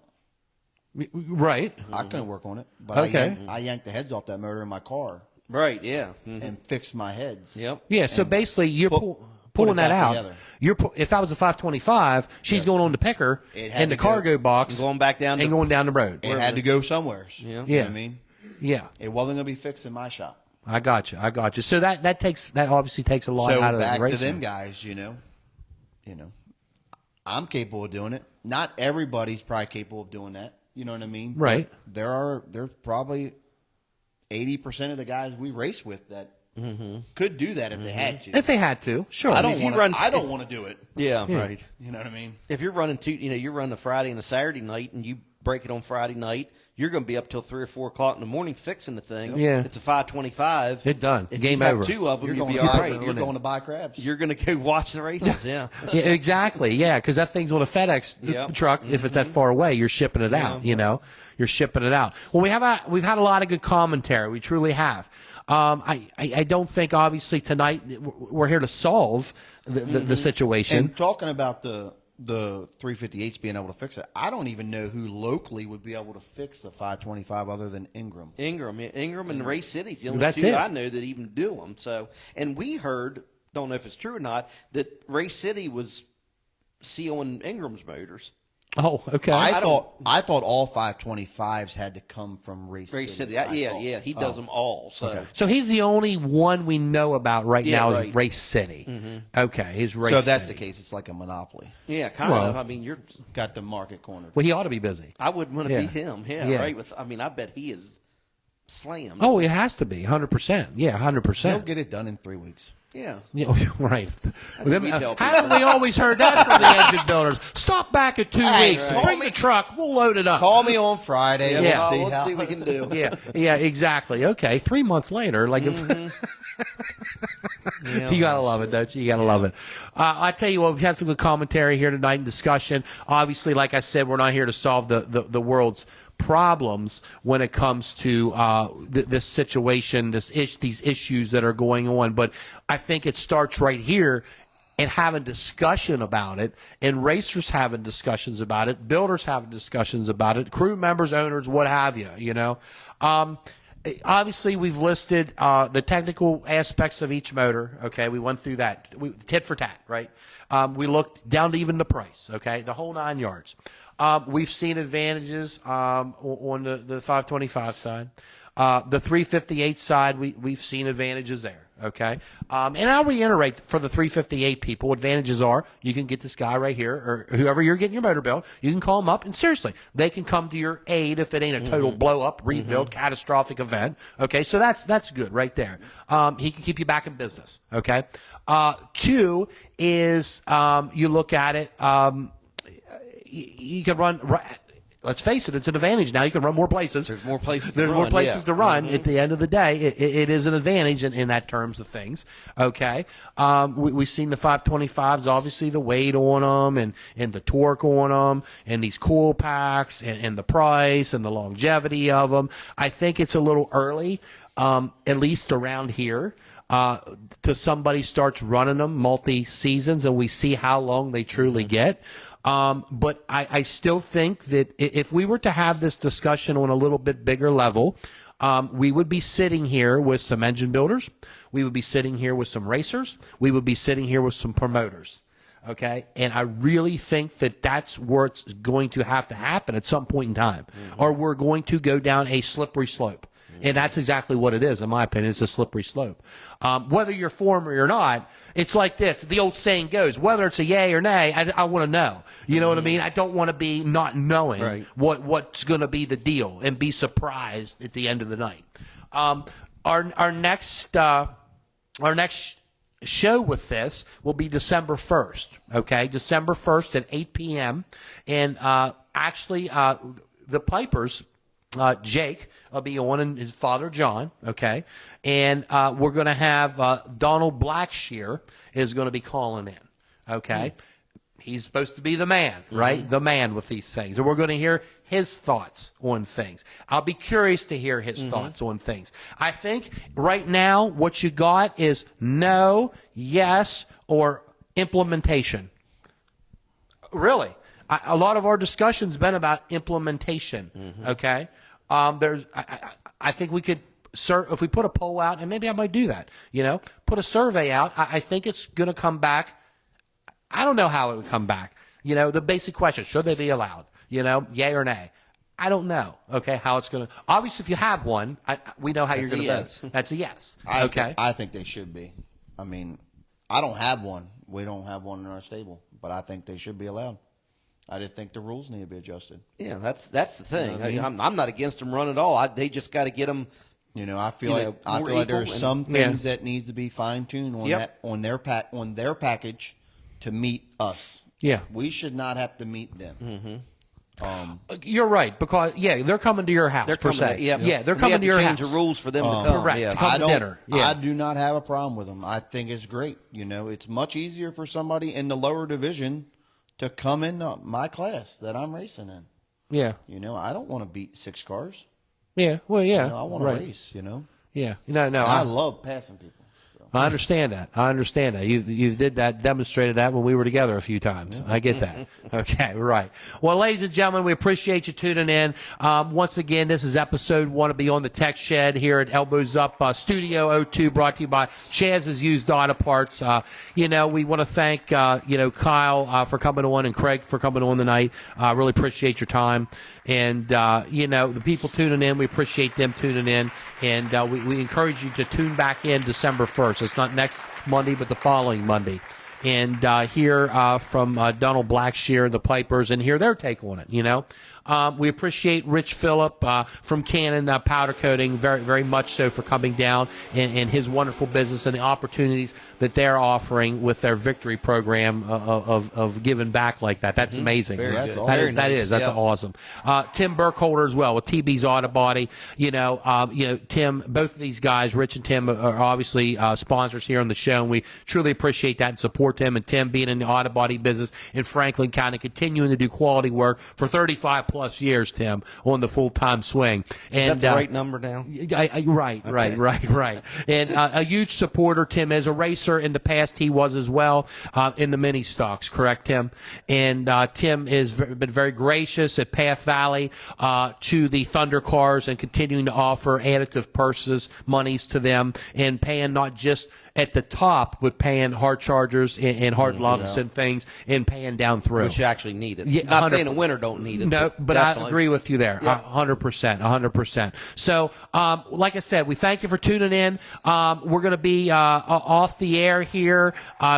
Right. I couldn't work on it, but Okay. I yanked the heads off that motor in my car Right. Yeah. Mhm. and fixed my heads. Yep. Yeah. So basically, you're put pulling it that back out. together. If that was a 525, she's going on the picker It had and the to go- cargo box And going back down and to going down the road. It had to go somewhere. Yeah. You know Yeah. what I mean? Yeah. It wasn't going to be fixed in my shop. I got you. So that obviously takes a lot So out of back the to racing. them guys, I'm capable of doing it. Not everybody's probably capable of doing that. You know what I mean? Right. But there's probably 80% of the guys we race with that could do that if they had to. If they had to, sure. I if don't you want. run- I don't want to do it. Yeah. Right. You know what I mean? If you're running you're running a Friday and a Saturday night, and you break it on Friday night, you're going to be up till 3 or 4 o'clock in the morning fixing the thing. Yeah. It's a 525. It done. If Game you have over. 2 of them, You're you'll going, be to all buy, right. you're going to buy crabs. You're going to go watch the races. Yeah. Yeah, exactly. Yeah, because that thing's on a FedEx Yep. truck. If it's that far away, you're shipping it out. You're shipping it out. Well, we've had a lot of good commentary. We truly have. I don't think obviously tonight we're here to solve the situation. And talking about the 358s being able to fix it, I don't even know who locally would be able to fix the 525 other than Ingram. Ingram and Ray City's the only That's two it. I know that even do them. So, and we heard, don't know if it's true or not, that Ray City was sealing Ingram's motors. Oh, okay. I thought all 525s had to come from Ray City. Ray City, I thought. yeah, he does them all. So, Okay. So he's the only one we know about right Yeah, now is right. Race City. Okay, he's Race So City. that's the case. It's like a monopoly. yeah, kind Well- of. I mean, Got the market cornered. Well, he ought to be busy. I wouldn't want to Yeah. be him. Yeah, Yeah. right. I bet he is slammed. Oh, it has to be 100%. Yeah, He'll 100%. get it done in 3 weeks. yeah. Yeah, right. what we tell Haven't we always heard that from the engine builders? Stop back at 2 Hey, weeks. right. Bring the truck. We'll load it up. Call me on Friday. Yeah, We'll see let's how. see what we can do. Yeah, exactly. Okay, 3 months later, like you gotta love it, don't you? You gotta love it. I tell you what, we've had some good commentary here tonight and discussion. Obviously, like I said, we're not here to solve the world's problems when it comes to this situation, these issues that are going on. But I think it starts right here. And having discussion about it, and racers having discussions about it, builders having discussions about it, crew members, owners, what have you, Obviously, we've listed the technical aspects of each motor. Okay, we went through that, tit for tat, right? We looked down to even the price. Okay, the whole 9 yards. We've seen advantages on the 525 side. The 358 side, we've seen advantages there. Okay, and I'll reiterate for the 358 people, advantages are you can get this guy right here or whoever you're getting your motor built. You can call them up and seriously, they can come to your aid if it ain't a total blow up, rebuild, catastrophic event. Okay, so that's good right there. He can keep you back in business. Okay, 2 is you look at it. You can run. Let's face it, it's an advantage now. You can run more places. There's more places to There's run, more places yeah. to run. At the end of the day, it is an advantage in that terms of things. Okay. We've seen the 525s, obviously the weight on them and the torque on them and these coil packs and the price and the longevity of them. I think it's a little early, at least around here. till somebody starts running them multi-seasons and we see how long they truly get. But I still think that if we were to have this discussion on a little bit bigger level, we would be sitting here with some engine builders. We would be sitting here with some racers. We would be sitting here with some promoters. Okay. And I really think that that's where it's going to have to happen at some point in time, or we're going to go down a slippery slope. And that's exactly what it is, in my opinion. It's a slippery slope. Whether you're for them or not, it's like this. The old saying goes, whether it's a yay or nay, I want to know. You know what I mean? I don't want to be not knowing what's going to be the deal and be surprised at the end of the night. Our next show with this will be December 1st, okay? December 1st at 8 p.m. And actually, the Pipers, Jake will be on, and his father, John, okay? And we're going to have Donald Blackshear is going to be calling in, okay? He's supposed to be the man, right? The man with these things. And we're going to hear his thoughts on things. I'll be curious to hear his thoughts on things. I think right now what you got is no, yes, or implementation. Really. A lot of our discussion's been about implementation, okay? I think we could, if we put a poll out, and maybe I might do that, put a survey out, I think it's going to come back. I don't know how it would come back. The basic question, should they be allowed? Yay or nay? I don't know, okay, how it's going to. Obviously, if you have one, we know how you're going to vote. That's a yes. Okay. I think they should be. I mean, I don't have one. We don't have one in our stable, but I think they should be allowed. I did think the rules need to be adjusted. Yeah, that's the thing. I'm not against them running at all. They just got to get them. I feel like there's some things that needs to be fine tuned on their package to meet us. Yeah, we should not have to meet them. You're right, because they're coming to your house. They're coming. They're coming to your house. Change the rules for them to come. Correct. Yeah. Come to dinner. Yeah. I do not have a problem with them. I think it's great. It's much easier for somebody in the lower division to come in my class that I'm racing in. Yeah. I don't want to beat 6 cars. Yeah. Well, yeah. I want to race. Yeah. No. I love passing people. I understand that. You did that, demonstrated that when we were together a few times. I get that. Okay, right. Well, ladies and gentlemen, we appreciate you tuning in. Once again, this is episode 1 of Beyond the Tech Shed here at Elbows Up Studio 02, brought to you by Chaz's Used Auto Parts. We want to thank, Kyle for coming on and Craig for coming on tonight. Really appreciate your time. And, the people tuning in, we appreciate them tuning in. And we encourage you to tune back in December 1st. It's not next Monday, but the following Monday. And hear from Donald Blackshear and the Pipers and hear their take on it, We appreciate Rich Phillip from Cannon Powder Coating very, very much so for coming down and his wonderful business and the opportunities that they're offering with their victory program of giving back like that. That's amazing. That's That's awesome. Tim Burkholder as well with TB's Auto Body. Tim, both of these guys, Rich and Tim, are obviously sponsors here on the show, and we truly appreciate that and support them. And Tim being in the auto body business in Franklin County, continuing to do quality work for 35 plus years, Tim, on the full-time swing. And is that the right number now? Right. And a huge supporter, Tim, as a racer in the past, he was as well in the mini stocks, correct, Tim? And Tim has been very gracious at Path Valley to the Thunder cars and continuing to offer additive purses, monies to them, and paying not just at the top, but paying hard chargers and hard lumps and things, and paying down through. Which you actually need it. Yeah, not saying the winter don't need it. No, but I agree with you there. 100%. So, like I said, we thank you for tuning in. We're going to be off the air here,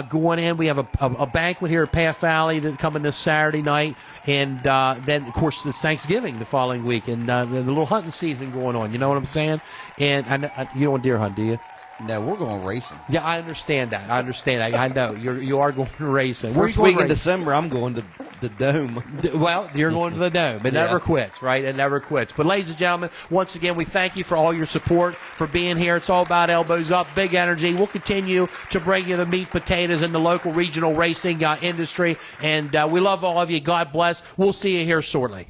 going in. We have a banquet here at Path Valley that's coming this Saturday night. And then, of course, it's Thanksgiving the following week, and the little hunting season going on. You know what I'm saying? And you don't want deer hunt, do you? No, we're going racing. Yeah, I understand that. I know you are going racing. First week in December, I'm going to the Dome. Well, you're going to the Dome. It never quits, right? It never quits. But, ladies and gentlemen, once again, we thank you for all your support, for being here. It's all about Elbows Up, big energy. We'll continue to bring you the meat, potatoes, and the local regional racing industry. And we love all of you. God bless. We'll see you here shortly.